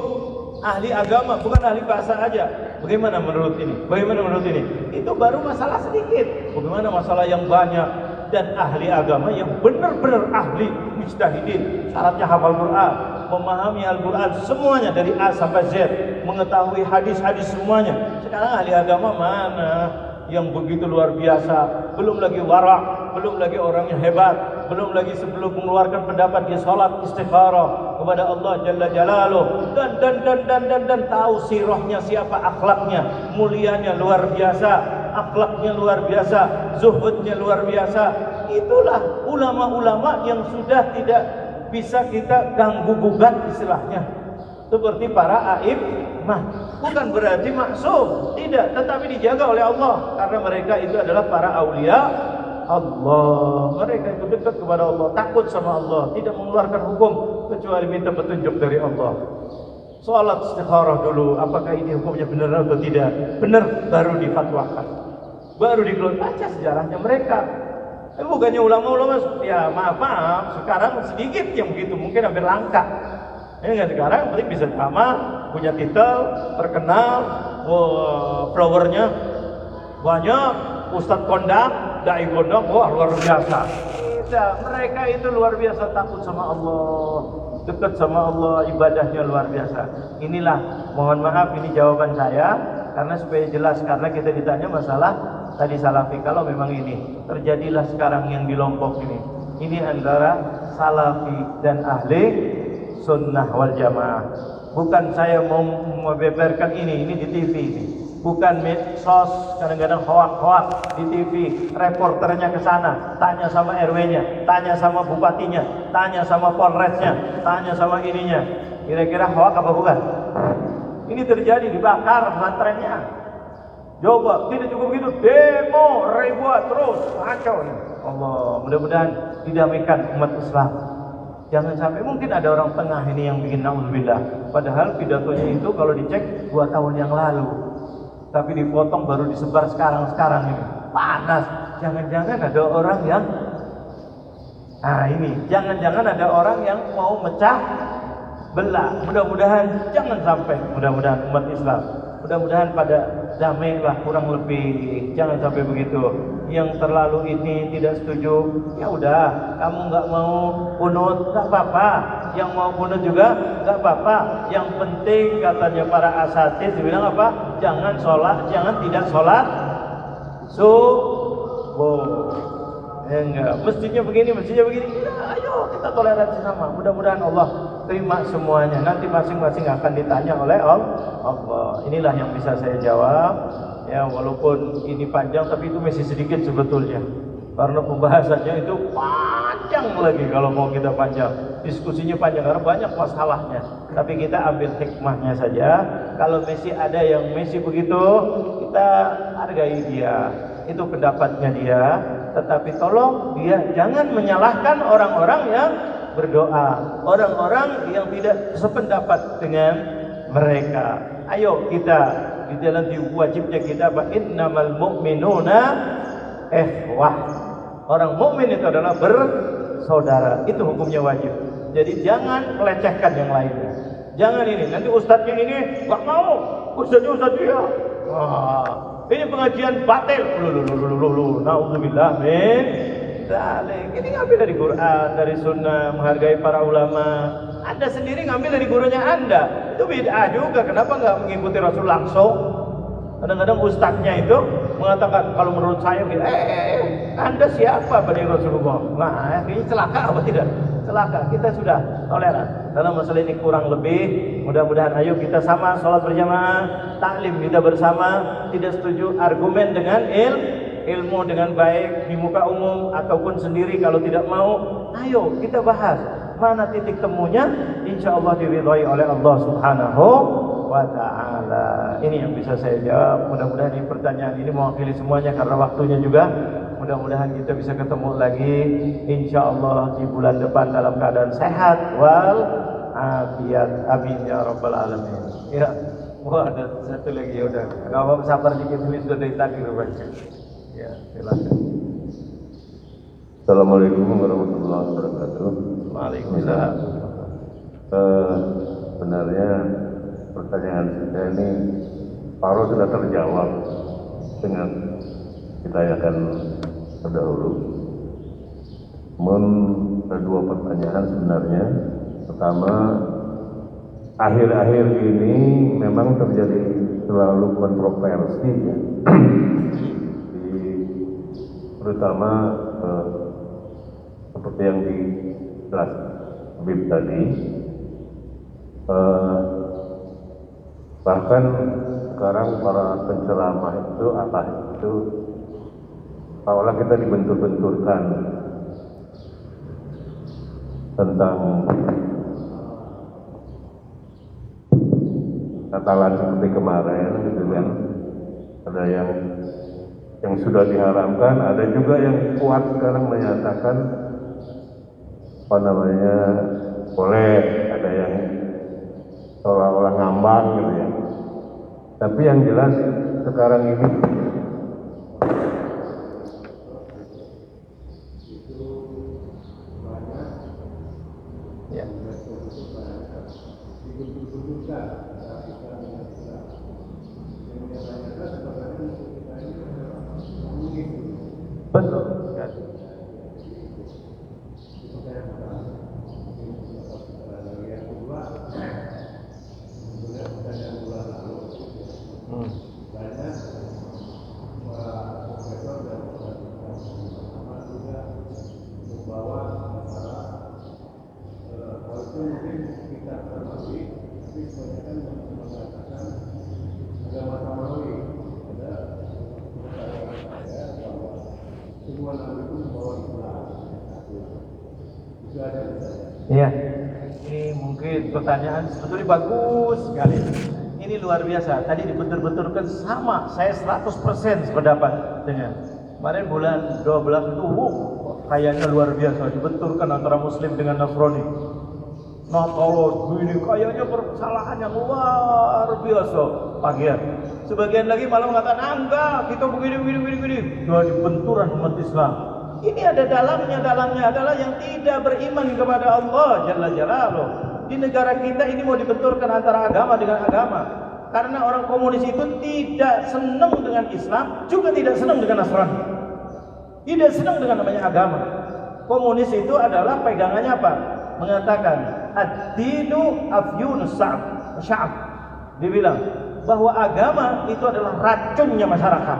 ahli agama, bukan ahli bahasa aja. Bagaimana menurut ini? Bagaimana menurut ini? Itu baru masalah sedikit. Bagaimana masalah yang banyak? Dan ahli agama yang benar-benar ahli mujtahidin, syaratnya hafal Quran, memahami Al-Quran semuanya dari A sampai Z, mengetahui hadis-hadis semuanya. Sekarang ahli agama mana? Yang begitu luar biasa, belum lagi wara', belum lagi orangnya hebat, belum lagi sebelum mengeluarkan pendapat dia salat istikharah kepada Allah Jalla Jalaluh, dan tahu sirahnya siapa, akhlaknya, mulianya luar biasa, akhlaknya luar biasa, zuhudnya luar biasa. Itulah ulama-ulama yang sudah tidak bisa kita ganggu gugat istilahnya, seperti para a'immah. Bukan berarti maksum, tidak, tetapi dijaga oleh Allah karena mereka itu adalah para aulia Allah. Mereka itu dekat kepada Allah, takut sama Allah, tidak mengeluarkan hukum kecuali minta petunjuk dari Allah. Salat istikharah dulu, apakah ini hukumnya benar atau tidak? Benar, baru difatwakan, baru dikeluarkan. Baca sejarahnya mereka. Bukannya ulama-ulama, ya maaf, sekarang sedikit yang begitu, mungkin hampir langka. Ini sekarang penting bisa amal, punya titel, terkenal, flowernya banyak, ustadz kondang, dai kondang, wah luar biasa. Tidak, mereka itu luar biasa, takut sama Allah, dekat sama Allah, ibadahnya luar biasa. Inilah, mohon maaf ini jawaban saya, karena supaya jelas, karena kita ditanya masalah tadi salafi. Kalau memang ini terjadilah sekarang yang di Lombok ini antara salafi dan ahli sunnah wal jamaah. Bukan saya mau membeberkan ini di TV ini. Bukan medsos, kadang-kadang hoak-hoak di TV, reporternya ke sana, tanya sama RW-nya, tanya sama bupatinya, tanya sama polresnya, tanya sama ininya. Kira-kira hoak apa bukan? Ini terjadi, dibakar pesantrennya. Coba, tidak cukup begitu, demo, ribuan terus, kacau nih. Allah, mudah-mudahan didamaikan umat Islam. Jangan sampai mungkin ada orang tengah ini yang bikin na'udzubillah. Padahal pidatonya itu kalau dicek 2 tahun yang lalu, tapi dipotong baru disebar sekarang ini. Panas. Jangan-jangan ada orang yang jangan-jangan ada orang yang mau mecah belah. Mudah-mudahan jangan sampai. Mudah-mudahan umat Islam, mudah-mudahan pada damai lah kurang lebih. Jangan sampai begitu. Yang terlalu ini tidak setuju, ya udah, kamu nggak mau kunut, nggak apa-apa. Yang mau kunut juga nggak apa-apa. Yang penting katanya para asatidz bilang apa? Jangan sholat, jangan tidak sholat subuh. Enggak, mestinya begini. Ya, ayo kita toleransi sama. Mudah-mudahan Allah terima semuanya. Nanti masing-masing akan ditanya oleh Allah. Inilah yang bisa saya jawab. Ya, walaupun ini panjang, tapi itu masih sedikit sebetulnya. Karena pembahasannya itu panjang lagi kalau mau kita panjang. Diskusinya panjang karena banyak masalahnya. Tapi kita ambil hikmahnya saja. Kalau masih ada yang masih begitu, kita hargai dia. Itu pendapatnya dia. Tetapi tolong dia jangan menyalahkan orang-orang yang berdoa, orang-orang yang tidak sependapat dengan mereka. Ayo kita di dalam wajibnya kita innamal mu'minuna ikhwah. Orang mukmin itu adalah bersaudara. Itu hukumnya wajib. Jadi jangan melecehkan yang lainnya. Jangan ini nanti ustadznya ini enggak mau, ustadznya dia. Wah, ini pengajian batil. Naudzubillah min dzalik. Ini ngambil dari Quran, dari sunnah, menghargai para ulama. Anda sendiri ngambil dari gurunya Anda. Itu bid'ah juga. Kenapa nggak mengikuti Rasul langsung? Kadang-kadang ustadznya itu mengatakan kalau menurut saya, Anda siapa pada Rasulullah? Nah, ini celaka apa tidak? Celaka. Kita sudah toleran dalam masalah ini kurang lebih. Mudah-mudahan ayo kita sama sholat berjamaah, taklim kita bersama. Tidak setuju argumen dengan ilmu dengan baik di muka umum ataupun sendiri kalau tidak mau, ayo kita bahas mana titik temunya. Insya Allah diridhai oleh Allah Subhanahu wa ta'ala. Ini yang bisa saya jawab. Mudah-mudahan ini pertanyaan ini mewakili semuanya karena waktunya juga. Mudah-mudahan kita bisa ketemu lagi insya Allah di bulan depan dalam keadaan sehat wal afiat. Amin ya rabbal alamin. Ya, ada satu lagi, ya udah. Kalau sabar dikit ini sudah ditakdir baca. Ya, silakan. Assalamualaikum warahmatullahi wabarakatuh. Waalaikumsalam. Sebenarnya pertanyaan saya ini Paro sudah terjawab dengan kita akan terdahulu. Ada dua pertanyaan sebenarnya. Pertama, akhir-akhir ini memang terjadi selalu kontroversi ya. Terutama seperti yang dijelaskan Habib tadi, bahkan sekarang para penceramah itu seolah kita dibentur-benturkan tentang Natalan seperti kemarin gitu kan. Ada yang sudah diharamkan, ada juga yang kuat sekarang menyatakan boleh, ada yang seolah-olah ngambang gitu ya. Tapi yang jelas sekarang ini ya. Betul. Iya, ini mungkin pertanyaan sebetulnya bagus sekali. Ini luar biasa. Tadi dibentur-benturkan sama. Saya 100% sependapat dengan. Kemarin bulan 12 itu, kayaknya luar biasa. Dibenturkan antara Muslim dengan Nasrani. Natalan ini kayaknya persalahan yang luar biasa. Bagian. Sebagian lagi malah mengatakan, enggak, kita begini. Jadi benturan umat Islam. Ini ada dalangnya adalah yang tidak beriman kepada Allah Jalla Jalaluh. Di negara kita ini mau dibenturkan antara agama dengan agama. Karena orang komunis itu tidak senang dengan Islam, juga tidak senang dengan Nasrani. Tidak senang dengan namanya agama. Komunis itu adalah pegangannya apa? Mengatakan ad-dinu afyunus sya'ab. Dia bilang bahwa agama itu adalah racunnya masyarakat.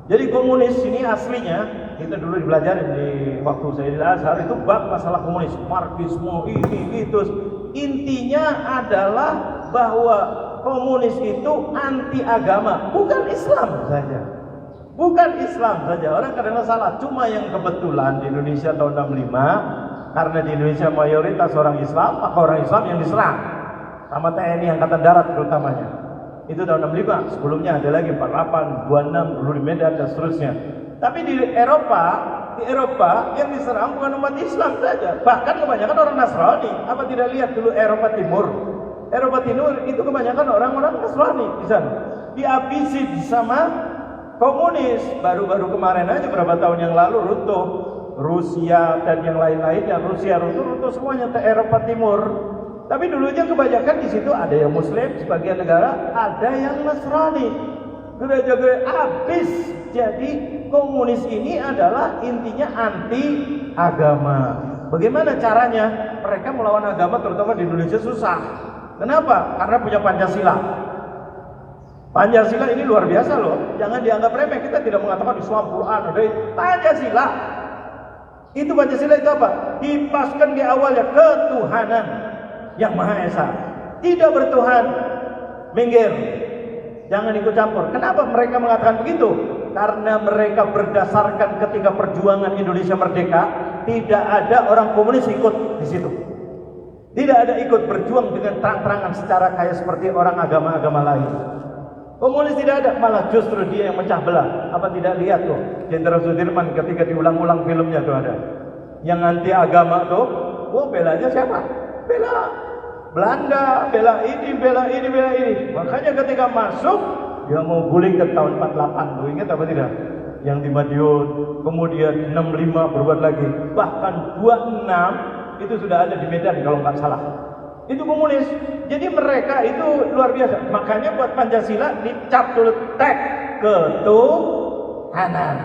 Jadi komunis ini aslinya, kita dulu dipelajarin di waktu saya di Azhar itu bab masalah komunis, marxisme ini itu. Intinya adalah bahwa komunis itu anti agama, bukan Islam saja. Bukan Islam saja. Orang kadang salah. Cuma yang kebetulan di Indonesia tahun 65, karena di Indonesia mayoritas orang Islam, maka orang Islam yang diserang sama TNI Angkatan Darat terutamanya. Itu tahun 65, sebelumnya ada lagi 48, 26 dulu di Medan dan seterusnya. Tapi di Eropa yang diserang bukan umat Islam saja, bahkan kebanyakan orang Nasrani. Apa tidak lihat dulu Eropa Timur? Eropa Timur itu kebanyakan orang-orang Nasrani di sana. Dihabisi sama komunis. Baru-baru kemarin aja beberapa tahun yang lalu runtuh Rusia dan yang lain-lainnya. Rusia runtuh semuanya ke Eropa Timur. Tapi dulunya kebanyakan di situ ada yang Muslim, sebagian negara ada yang Nasrani. gereja-gereja habis. Jadi komunis ini adalah intinya anti agama. Bagaimana caranya? Mereka melawan agama terutama di Indonesia susah. Kenapa? Karena punya Pancasila. Pancasila ini luar biasa loh. Jangan dianggap remeh. Kita tidak mengatakan Islam, Quran, ada Pancasila. Itu Pancasila itu apa? Dipaskan di awalnya ketuhanan yang Maha Esa. Tidak bertuhan. Minggir. Jangan ikut campur. Kenapa mereka mengatakan begitu? Karena mereka berdasarkan ketika perjuangan Indonesia merdeka, tidak ada orang komunis ikut di situ. Tidak ada ikut berjuang dengan terang-terangan secara kayak seperti orang agama-agama lain. Komunis tidak ada, malah justru dia yang mecah belah. Apa tidak lihat tuh Jenderal Sudirman ketika diulang-ulang filmnya tuh ada. Yang anti agama tuh, belanya siapa? Bela Belanda, bela ini, bela ini, bela ini. Makanya ketika masuk, dia mau guling ke tahun 48. Lu ingat apa tidak? Yang di Madiun, kemudian 65 berbuat lagi. Bahkan 26 itu sudah ada di Medan kalau nggak salah. Itu komunis. Jadi mereka itu luar biasa. Makanya buat Pancasila dicap dulu tek ketuhanan.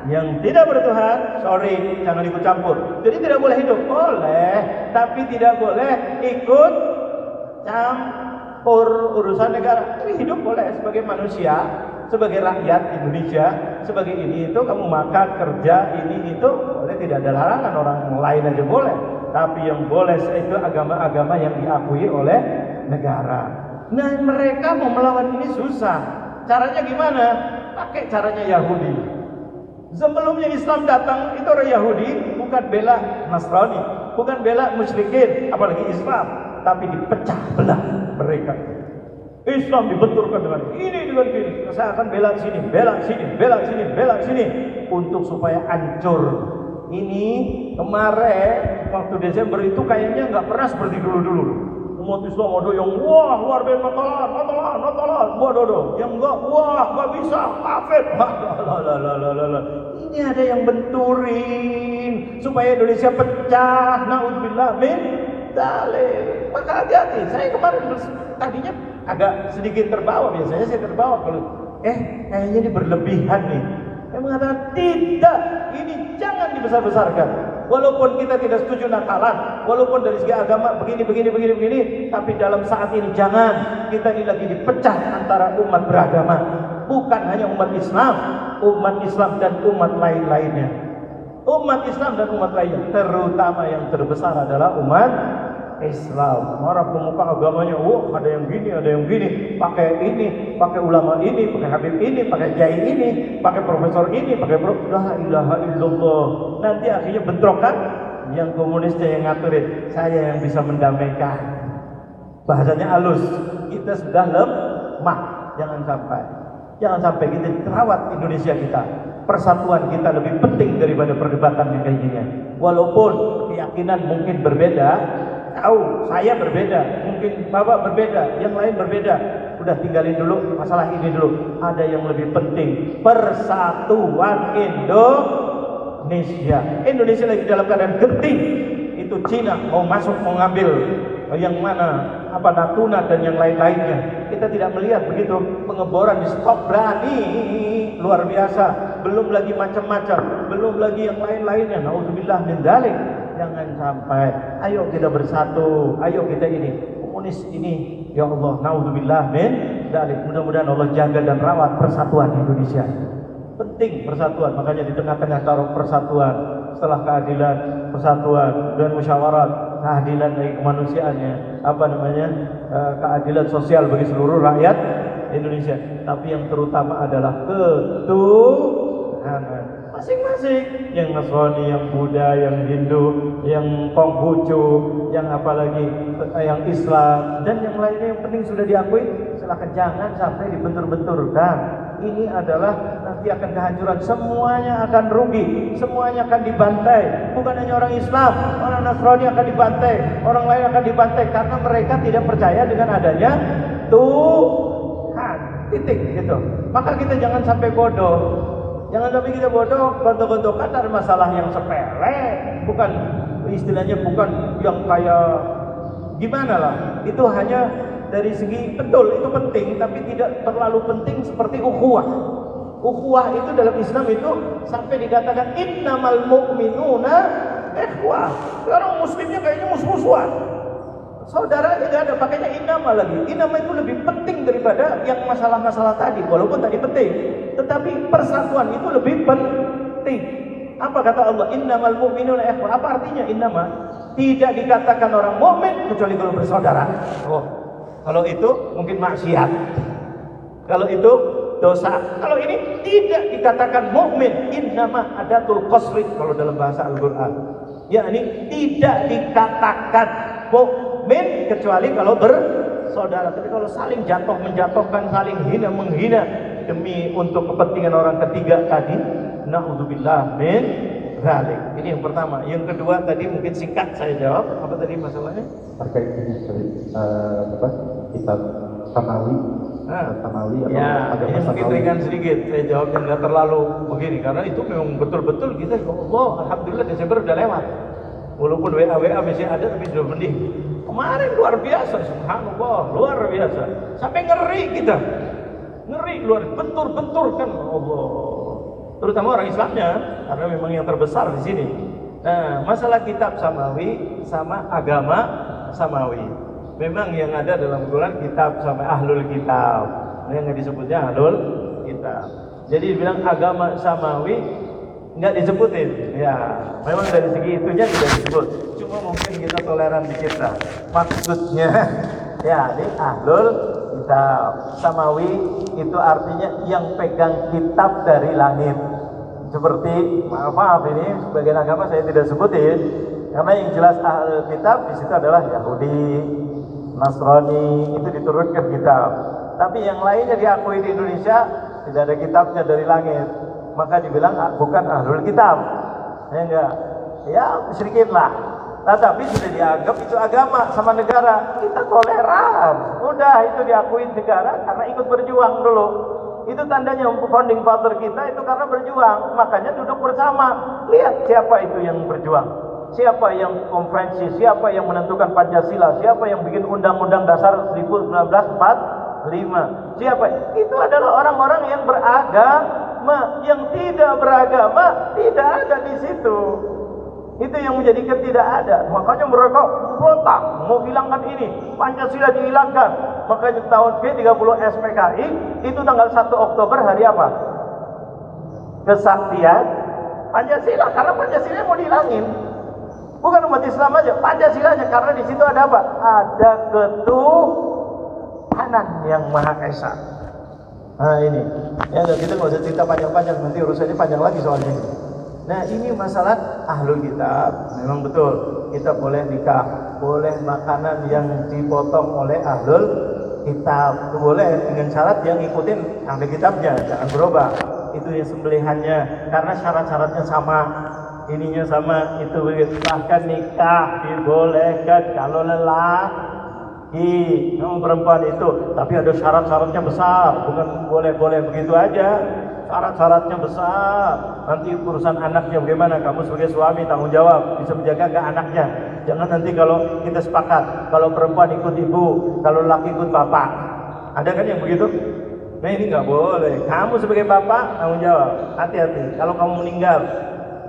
Yang tidak bertuhan, sorry, jangan ikut campur. Jadi tidak boleh hidup, boleh, tapi tidak boleh ikut campur urusan negara. Tapi hidup boleh sebagai manusia, sebagai rakyat Indonesia, sebagai ini itu kamu makan, kerja, ini itu boleh, tidak ada larangan, orang lain aja boleh. Tapi yang boleh itu agama-agama yang diakui oleh negara. Nah mereka mau melawan ini susah. Caranya gimana? Pakai caranya Yahudi. Sebelumnya Islam datang itu orang Yahudi bukan bela Nasrani, bukan bela musyrikin, apalagi Islam, tapi dipecah belah mereka. Islam dibenturkan dengan ini dengan ini. Saya akan bela sini, bela sini, bela sini, bela sini untuk supaya hancur. Ini kemarin waktu Desember itu kayaknya nggak pernah seperti dulu-dulu. Umat Islam ada yang wah luar biasa Natalan, wah dodo. Yang enggak wah nggak bisa, kafir. Ini ada yang benturin supaya Indonesia pecah. Naudzubillah min dzalik. Maka hati-hati. Saya kemarin tadinya agak sedikit terbawa, biasanya saya terbawa kalau kayaknya ini berlebihan nih. Saya mengatakan tidak, ini jangan dibesar-besarkan. Walaupun kita tidak setuju Natalan, walaupun dari segi agama begini, tapi dalam saat ini jangan. Kita ini lagi dipecah antara umat beragama. Bukan hanya umat Islam dan umat lain-lainnya. Umat Islam dan umat lainnya, terutama yang terbesar adalah umat Islam. Orang pemuka agamanya, ada yang gini, ada yang gini, pakai ini, pakai ulama ini, pakai habib ini, pakai kiai ini, pakai profesor ini, pakai la ilaha illallah. Nanti akhirnya bentrokan, yang komunisnya yang ngaturin, saya yang bisa mendamaikan. Bahasanya halus, kita sudah lemah. Jangan sampai kita terawat Indonesia kita. Persatuan kita lebih penting daripada perdebatan yang kayak gini. Walaupun keyakinan mungkin berbeda, saya berbeda, mungkin bapak berbeda, yang lain berbeda. Udah tinggalin dulu masalah ini dulu. Ada yang lebih penting, persatuan Indonesia. Indonesia lagi dalam keadaan genting. Itu Cina mau masuk, mau ngambil yang mana, Natuna dan yang lain-lainnya. Kita tidak melihat begitu pengeboran di stop berani luar biasa. Belum lagi macam-macam, belum lagi yang lain-lainnya. Naudzubillah min dzalik. Jangan sampai. Ayo kita bersatu. Ayo kita ini komunis ini. Ya Allah, naudzubillah min dzalik. Mudah-mudahan Allah jaga dan rawat persatuan Indonesia. Penting persatuan. Makanya di tengah-tengah taruh persatuan. Setelah keadilan, persatuan dan musyawarat, keadilan dari kemanusiaannya, keadilan sosial bagi seluruh rakyat Indonesia. Tapi yang terutama adalah ketuhanan masing-masing. Yang Nasrani, yang Buddha, yang Hindu, yang Konghucu, yang apalagi yang Islam dan yang lainnya, yang penting sudah diakui. Silakan, jangan sampai dibentur-benturkan. Ini adalah nanti akan kehancuran. Semuanya akan rugi, semuanya akan dibantai. Bukan hanya orang Islam, orang Nasrani akan dibantai, orang lain akan dibantai karena mereka tidak percaya dengan adanya Tuhan. Titik gitu. Maka kita jangan sampai bodoh. Jangan sampai kita bodoh, gontok-gontokan dari masalah yang sepele. Bukan istilahnya, bukan yang kayak gimana lah. Itu hanya dari segi betul itu penting, tapi tidak terlalu penting seperti ukhuwah. Ukhuwah itu dalam Islam itu sampai dikatakan innamal mu'minuna ikhwah. Sekarang muslimnya kayaknya musuh-musuhan. Saudara aja nggak ada, pakainya innama lagi. Innama itu lebih penting daripada yang masalah-masalah tadi. Walaupun tadi penting, tetapi persatuan itu lebih penting. Apa kata Allah? Innamal mu'minuna ikhwah. Apa artinya innama? Tidak dikatakan orang mukmin kecuali kalau bersaudara. Oh, kalau itu mungkin maksiat. Kalau itu dosa. Kalau ini tidak dikatakan mukmin. Innama adatul qasri kalau dalam bahasa Al-Qur'an. Yakni tidak dikatakan mukmin kecuali kalau bersaudara. Tapi kalau saling jatuh menjatuhkan, saling hina menghina demi untuk kepentingan orang ketiga tadi, naudzubillah min dzalik. Ini yang pertama. Yang kedua tadi mungkin singkat saya jawab. Apa tadi masalahnya? Terkait ini kitab Samawi. Samawi atau Ya, agama ini mungkin Samawi. ringan sedikit. Saya jawabnya nggak terlalu begini karena itu memang betul-betul kita. Allah, alhamdulillah Desember udah lewat. Walaupun WA masih ada tapi sudah mending. Kemarin luar biasa, subhanallah, luar biasa. Sampai ngeri kita. Ngeri luar, bentur-bentur kan Allah. Terutama orang Islamnya, karena memang yang terbesar di sini. Nah, masalah kitab Samawi sama agama Samawi. Memang yang ada dalam Quran kitab sama ahlul kitab. Yang disebutnya ahlul kitab. Jadi dibilang agama Samawi nggak disebutin. Ya, memang dari segi itunya tidak disebut. Cuma mungkin kita toleran dikit lah. Maksudnya ya, ini ahlul kitab. Samawi itu artinya yang pegang kitab dari langit. Seperti maaf ini sebagian agama saya tidak sebutin karena yang jelas ahlul kitab di situ adalah Yahudi, Nasrani, itu diturunkan kitab. Tapi yang lainnya diakui di Indonesia tidak ada kitabnya dari langit, maka dibilang bukan ahlul kitab. Ya enggak? Ya sedikit lah. Tapi sudah dianggap itu agama sama negara, kita toleran. Udah itu diakui negara karena ikut berjuang dulu. Itu tandanya founding father kita itu karena berjuang, makanya duduk bersama. Lihat siapa itu yang berjuang, siapa yang konferensi, siapa yang menentukan Pancasila, siapa yang bikin undang-undang dasar 1945, siapa? Itu adalah orang-orang yang beragama. Yang tidak beragama tidak ada di situ. Itu yang menjadikan tidak ada. Makanya mereka berontak, mau hilangkan ini, Pancasila dihilangkan. Makanya tahun P30 SPKI itu tanggal 1 Oktober hari apa? Kesaktian Pancasila, karena Pancasila mau dihilangin. Bukan umat Islam aja, Pancasilanya, karena di situ ada apa? Ada ketuhanan yang Maha Esa. Nah ini, ya kita nggak usah cerita panjang-panjang, nanti urusannya panjang lagi soalnya. Nah ini masalah ahlul kitab. Memang betul kita boleh nikah, boleh makanan yang dipotong oleh ahlul kitab, boleh dengan syarat yang ikutin ahlul kitabnya, jangan berubah. Itu yang sembelihannya, karena syarat-syaratnya sama, ininya sama, itu begitu. Bahkan nikah dibolehkan kalau lelaki sama perempuan itu, tapi ada syarat-syaratnya besar, bukan boleh-boleh begitu aja. Syarat-syaratnya besar. Nanti urusan anaknya bagaimana? Kamu sebagai suami tanggung jawab, bisa menjaga ke anaknya. Jangan nanti kalau kita sepakat, kalau perempuan ikut ibu, kalau laki ikut bapak. Ada kan yang begitu? Nah ini nggak boleh. Kamu sebagai bapak tanggung jawab. Hati-hati. Kalau kamu meninggal,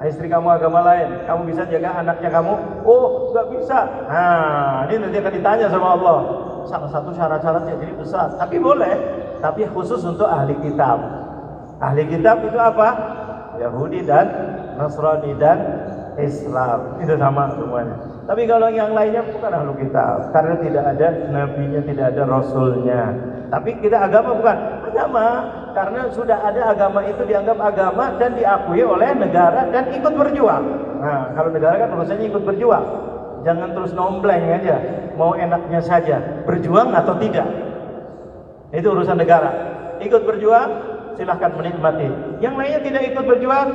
istri kamu agama lain, kamu bisa jaga anaknya kamu? Oh, nggak bisa. Nah, ini nanti akan ditanya sama Allah. Salah satu syarat-syaratnya jadi besar. Tapi boleh. Tapi khusus untuk ahli kitab. Ahli kitab itu apa? Yahudi dan Nasrani dan Islam. Itu sama semuanya. Tapi kalau yang lainnya bukan ahli kitab, karena tidak ada nabinya, tidak ada rasulnya. Tapi kita agama bukan agama, karena sudah ada agama itu dianggap agama dan diakui oleh negara dan ikut berjuang. Nah, kalau negara kan urusannya ikut berjuang. Jangan terus nombleng aja, mau enaknya saja, berjuang atau tidak. Itu urusan negara. Ikut berjuang, silahkan menikmati. Yang lainnya tidak ikut berjuang,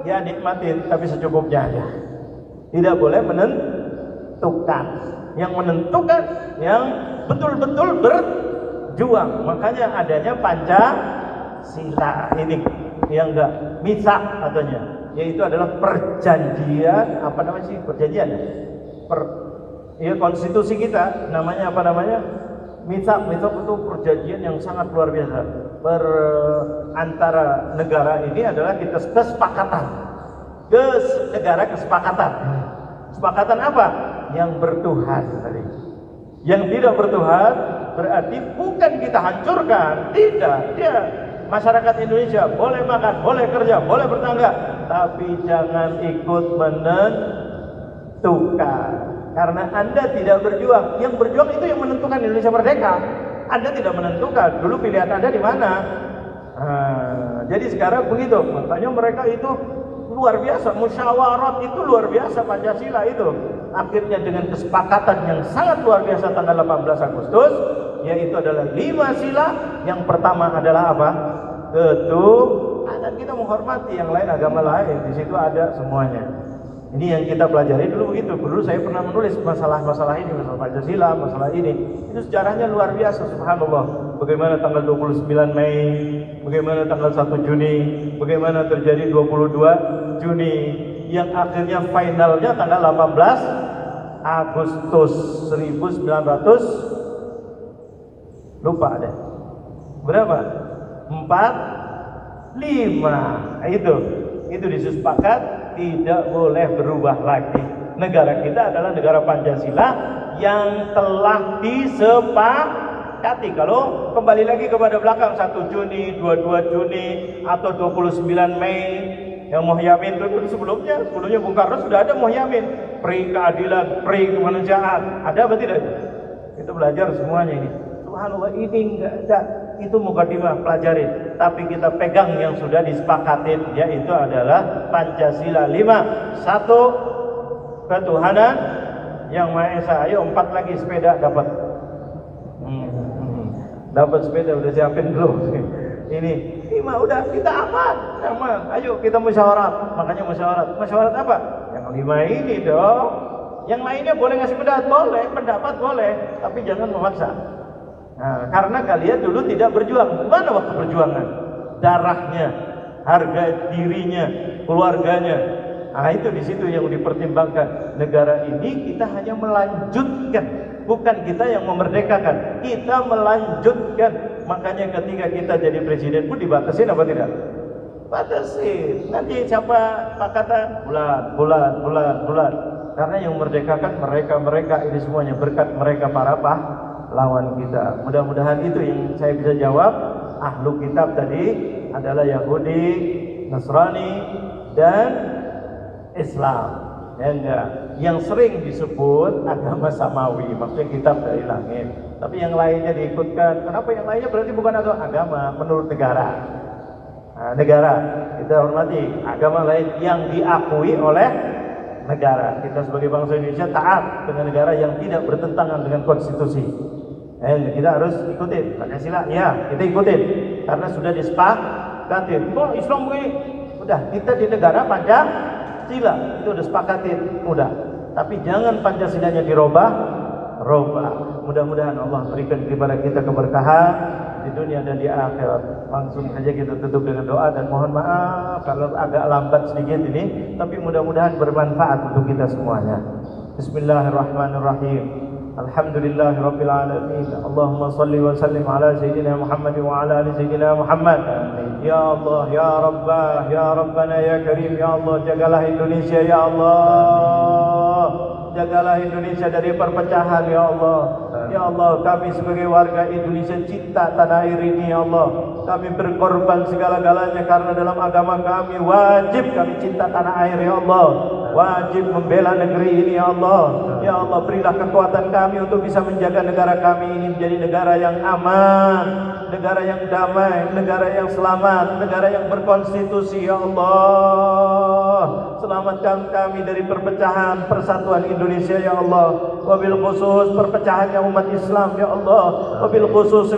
ya nikmatin, tapi secukupnya aja. Tidak boleh menentukan. Yang menentukan yang betul-betul berjuang. Makanya adanya Pancasila ini, yang enggak misak katanya, yaitu adalah perjanjian, apa namanya sih perjanjian? Ya konstitusi kita, namanya apa namanya? Mitsaq itu perjanjian yang sangat luar biasa. Antara negara ini adalah kita kesepakatan. Kesepakatan. Kesepakatan apa? Yang bertuhan tadi. Yang tidak bertuhan berarti bukan kita hancurkan, tidak. Dia masyarakat Indonesia boleh makan, boleh kerja, boleh bertangga, tapi jangan ikut menentukan. Karena Anda tidak berjuang. Yang berjuang itu yang menentukan Indonesia merdeka. Anda tidak menentukan. Dulu pilihan Anda di mana? Jadi sekarang begitu. Makanya mereka itu luar biasa. Musyawarat itu luar biasa, Pancasila itu. Akhirnya dengan kesepakatan yang sangat luar biasa tanggal 18 Agustus, yaitu adalah 5 sila. Yang pertama adalah apa? Ketuhanan. Kita menghormati yang lain, agama lain. Di situ ada semuanya. Ini yang kita pelajari dulu begitu. Dulu saya pernah menulis masalah-masalah ini, masalah Pancasila, masalah ini. Itu sejarahnya luar biasa, subhanallah. Bagaimana tanggal 29 Mei, bagaimana tanggal 1 Juni, bagaimana terjadi 22 Juni, yang akhirnya finalnya tanggal 18 Agustus 1900 lupa deh. Berapa? 45. Itu disepakat tidak boleh berubah lagi. Negara kita adalah negara Pancasila yang telah disepakati. Kalau kembali lagi kepada belakang 1 Juni, 22 Juni atau 29 Mei yang Muhyamin itu sebelumnya Bung Karno sudah ada Muhyamin, pri keadilan, pri kemanusiaan. Ada apa tidak? Kita belajar semuanya ini. Subhanallah, ini enggak ada. Itu mukadimah, pelajarin. Tapi kita pegang yang sudah disepakatin, yaitu adalah Pancasila 5. 1, ketuhanan yang Maha Esa. Ayo 4 lagi sepeda dapat. Dapat sepeda udah siapin belum? Ini 5 udah kita aman. Ayo kita musyawarah. Makanya musyawarah. Musyawarah apa? Yang 5 ini dong. Yang lainnya boleh ngasih pendapat boleh, tapi jangan memaksa. Nah, karena kalian dulu tidak berjuang. Mana waktu perjuangan? Darahnya, harga dirinya, keluarganya. Nah, itu di situ yang dipertimbangkan. Negara ini kita hanya melanjutkan, bukan kita yang memerdekakan. Kita melanjutkan. Makanya ketika kita jadi presiden pun dibatasin apa tidak? Batasin. Nanti siapa Pak kata? Bulan. Karena yang memerdekakan mereka ini semuanya, berkat mereka para lawan kita. Mudah-mudahan itu yang saya bisa jawab. Ahlu kitab tadi adalah Yahudi, Nasrani, dan Islam. Ya enggak. Yang sering disebut agama samawi, maksudnya kitab dari langit. Tapi yang lainnya diikutkan. Kenapa yang lainnya? Berarti bukan agama menurut negara. Nah, negara kita hormati agama lain yang diakui oleh negara. Kita sebagai bangsa Indonesia taat dengan negara yang tidak bertentangan dengan konstitusi. Kita harus ikutin Pancasila, ya kita ikutin karena sudah disepakatin. Kok Islam begini? Udah, kita di negara Pancasila itu udah sepakatin, udah. Tapi jangan Pancasilanya dirubah. Mudah-mudahan Allah berikan kepada kita keberkahan di dunia dan di akhirat. Langsung saja kita tutup dengan doa dan mohon maaf kalau agak lambat sedikit ini, tapi mudah-mudahan bermanfaat untuk kita semuanya. Bismillahirrahmanirrahim. Alhamdulillahirabbil alamin. Allahumma shalli wa sallim ala sayyidina Muhammad wa ala ali sayyidina Muhammad. Ya Allah, ya Rabbah, ya Rabbana ya Karim, ya Allah, jagalah Indonesia ya Allah. Jagalah Indonesia dari perpecahan ya Allah. Ya Allah, kami sebagai warga Indonesia cinta tanah air ini ya Allah. Kami berkorban segala-galanya karena dalam agama kami wajib kami cinta tanah air ya Allah. Wajib membela negeri ini ya Allah. Ya Allah, berilah kekuatan kami untuk bisa menjaga negara kami ini menjadi negara yang aman, negara yang damai, negara yang selamat, negara yang berkonstitusi ya Allah. Selamatkan kami dari perpecahan, persatuan Indonesia ya Allah. Wabil khusus perpecahannya umat Islam ya Allah. Wabil khusus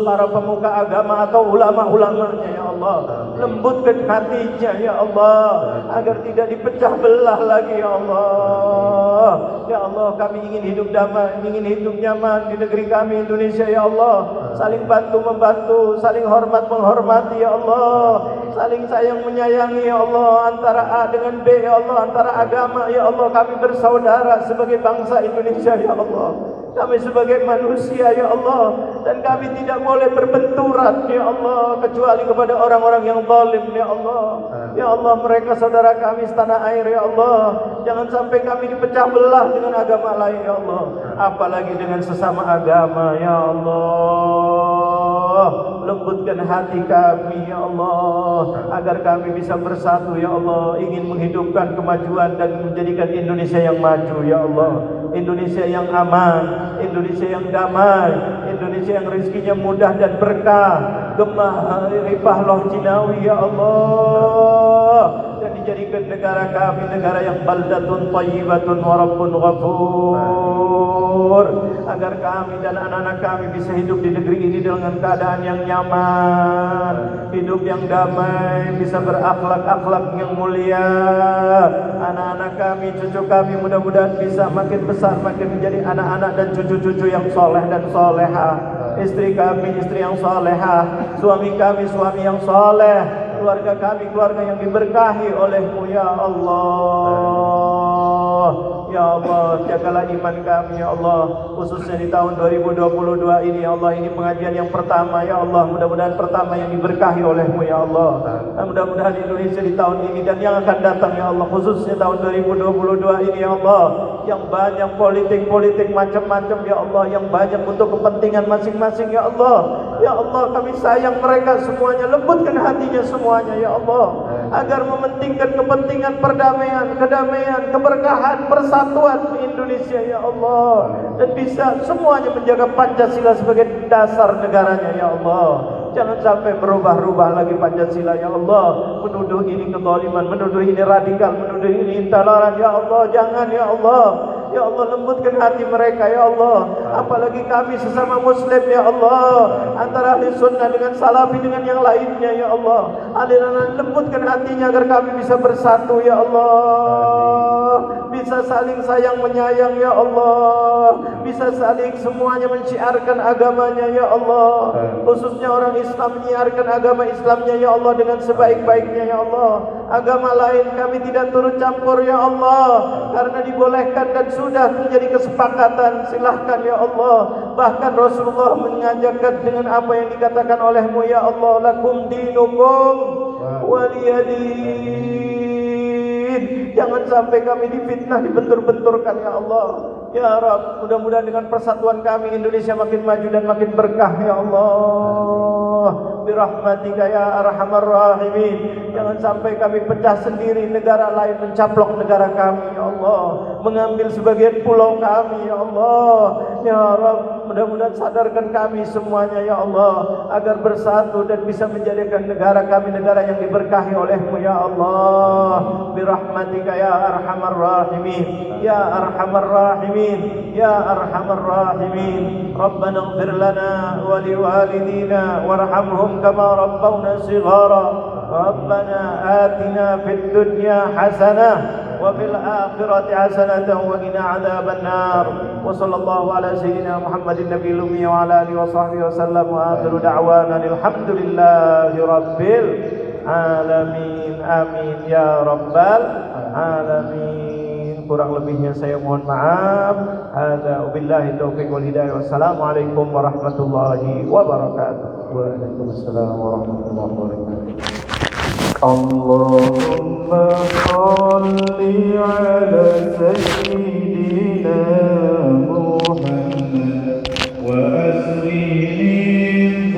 para pemuka agama atau ulama-ulamanya ya Allah. Lembutkan hatinya ya Allah agar tidak dipecah belah lagi ya Allah. Ya Allah, kami ingin hidup damai, ingin hidup nyaman di negeri kami Indonesia ya Allah. Saling bantu membantu, saling hormat menghormati ya Allah. Saling sayang menyayangi ya Allah. Antara A dengan B ya Allah, antara agama ya Allah. Kami bersaudara sebagai bangsa Indonesia ya Allah. Kami sebagai manusia ya Allah, dan kami tidak boleh berbenturan ya Allah kecuali kepada orang-orang yang zalim ya Allah. Ya Allah, mereka saudara kami setanah air ya Allah. Jangan sampai kami dipecah belah dengan agama lain ya Allah, apalagi dengan sesama agama ya Allah. Lembutkan hati kami ya Allah, agar kami bisa bersatu ya Allah, ingin menghidupkan kemajuan dan menjadikan Indonesia yang maju ya Allah, Indonesia yang aman, Indonesia yang damai, Indonesia yang rezekinya mudah dan berkah, gemah ripah loh jinawi ya Allah, dan dijadikan negara kami negara yang baldatun thayyibatun wa rabbun ghafur, agar kami dan anak-anak kami bisa hidup di negeri ini dengan keadaan yang nyaman, hidup yang damai, bisa berakhlak-akhlak yang mulia. Anak-anak kami, cucu kami mudah-mudahan bisa makin besar, makin menjadi anak-anak dan cucu-cucu yang soleh dan soleha. Istri kami, istri yang soleha. Suami kami, suami yang soleh. Keluarga kami, keluarga yang diberkahi oleh-Mu ya Allah. Ya Allah, jagalah iman kami ya Allah, khususnya di tahun 2022 ini ya Allah. Ini pengajian yang pertama ya Allah, mudah-mudahan pertama yang diberkahi oleh-Mu ya Allah. Dan mudah-mudahan Indonesia di tahun ini dan yang akan datang ya Allah, khususnya tahun 2022 ini ya Allah, yang banyak politik-politik macam-macam ya Allah, yang banyak untuk kepentingan masing-masing ya Allah. Ya Allah, kami sayang mereka semuanya, lembutkan hatinya semuanya ya Allah, agar mementingkan kepentingan perdamaian, kedamaian, keberkahan, persatuan di Indonesia ya Allah, dan bisa semuanya menjaga Pancasila sebagai dasar negaranya ya Allah. Jangan sampai berubah-ubah lagi Pancasila ya Allah, menuduh ini kezaliman, menuduh ini radikal, menuduh ini intoleran ya Allah. Jangan ya Allah. Ya Allah, lembutkan hati mereka ya Allah, apalagi kami sesama muslim ya Allah, antara ahli sunnah dengan salafi dengan yang lainnya ya Allah. Aliran lembutkan hatinya agar kami bisa bersatu ya Allah, bisa saling sayang menyayang ya Allah, bisa saling semuanya menciarkan agamanya ya Allah, khususnya orang Islam menyiarkan agama Islamnya ya Allah dengan sebaik-baiknya ya Allah. Agama lain kami tidak turut campur ya Allah, karena dibolehkan dan sudah menjadi kesepakatan, silahkan ya Allah. Bahkan Rasulullah mengajarkan dengan apa yang dikatakan oleh-Mu ya Allah, lakum dinukum waliyadin. Jangan sampai kami difitnah, dibentur-benturkan ya Allah. Ya Rabb, mudah-mudahan dengan persatuan kami Indonesia makin maju dan makin berkah ya Allah. Birahmatika ya arhamar rahimin. Jangan sampai kami pecah sendiri, negara lain mencaplok negara kami ya Allah, mengambil sebagian pulau kami ya Allah. Ya Rabb, mudah-mudahan sadarkan kami semuanya ya Allah, agar bersatu dan bisa menjadikan negara kami negara yang diberkahi oleh-Mu ya Allah. Birahmatika ya arhamar rahimin, ya arhamar rahimin, ya arhamar rahimin. Rabbana ighfir lana wa liwalidina warhamhum kama rabbawna shighara. Rabbana atina fid dunya hasanah wa fil akhirati hasanatan wa qina adzaban nar. Wa sallallahu ala sayyidina Muhammadin nabiyil ummi wa ala alihi wa sahbihi wa sallam. Wa akhiru da'wana alhamdulillahi rabbil alamin. Amin ya rabbal alamin. Kurang lebihnya saya mohon maaf. Hadza wabillahi taufiq wal hidayah. Wassalamualaikum warahmatullahi wabarakatuh. Waalaikumsalam warahmatullahi wabarakatuh. Allahumma salli ala sayyidina Muhammad wa asri min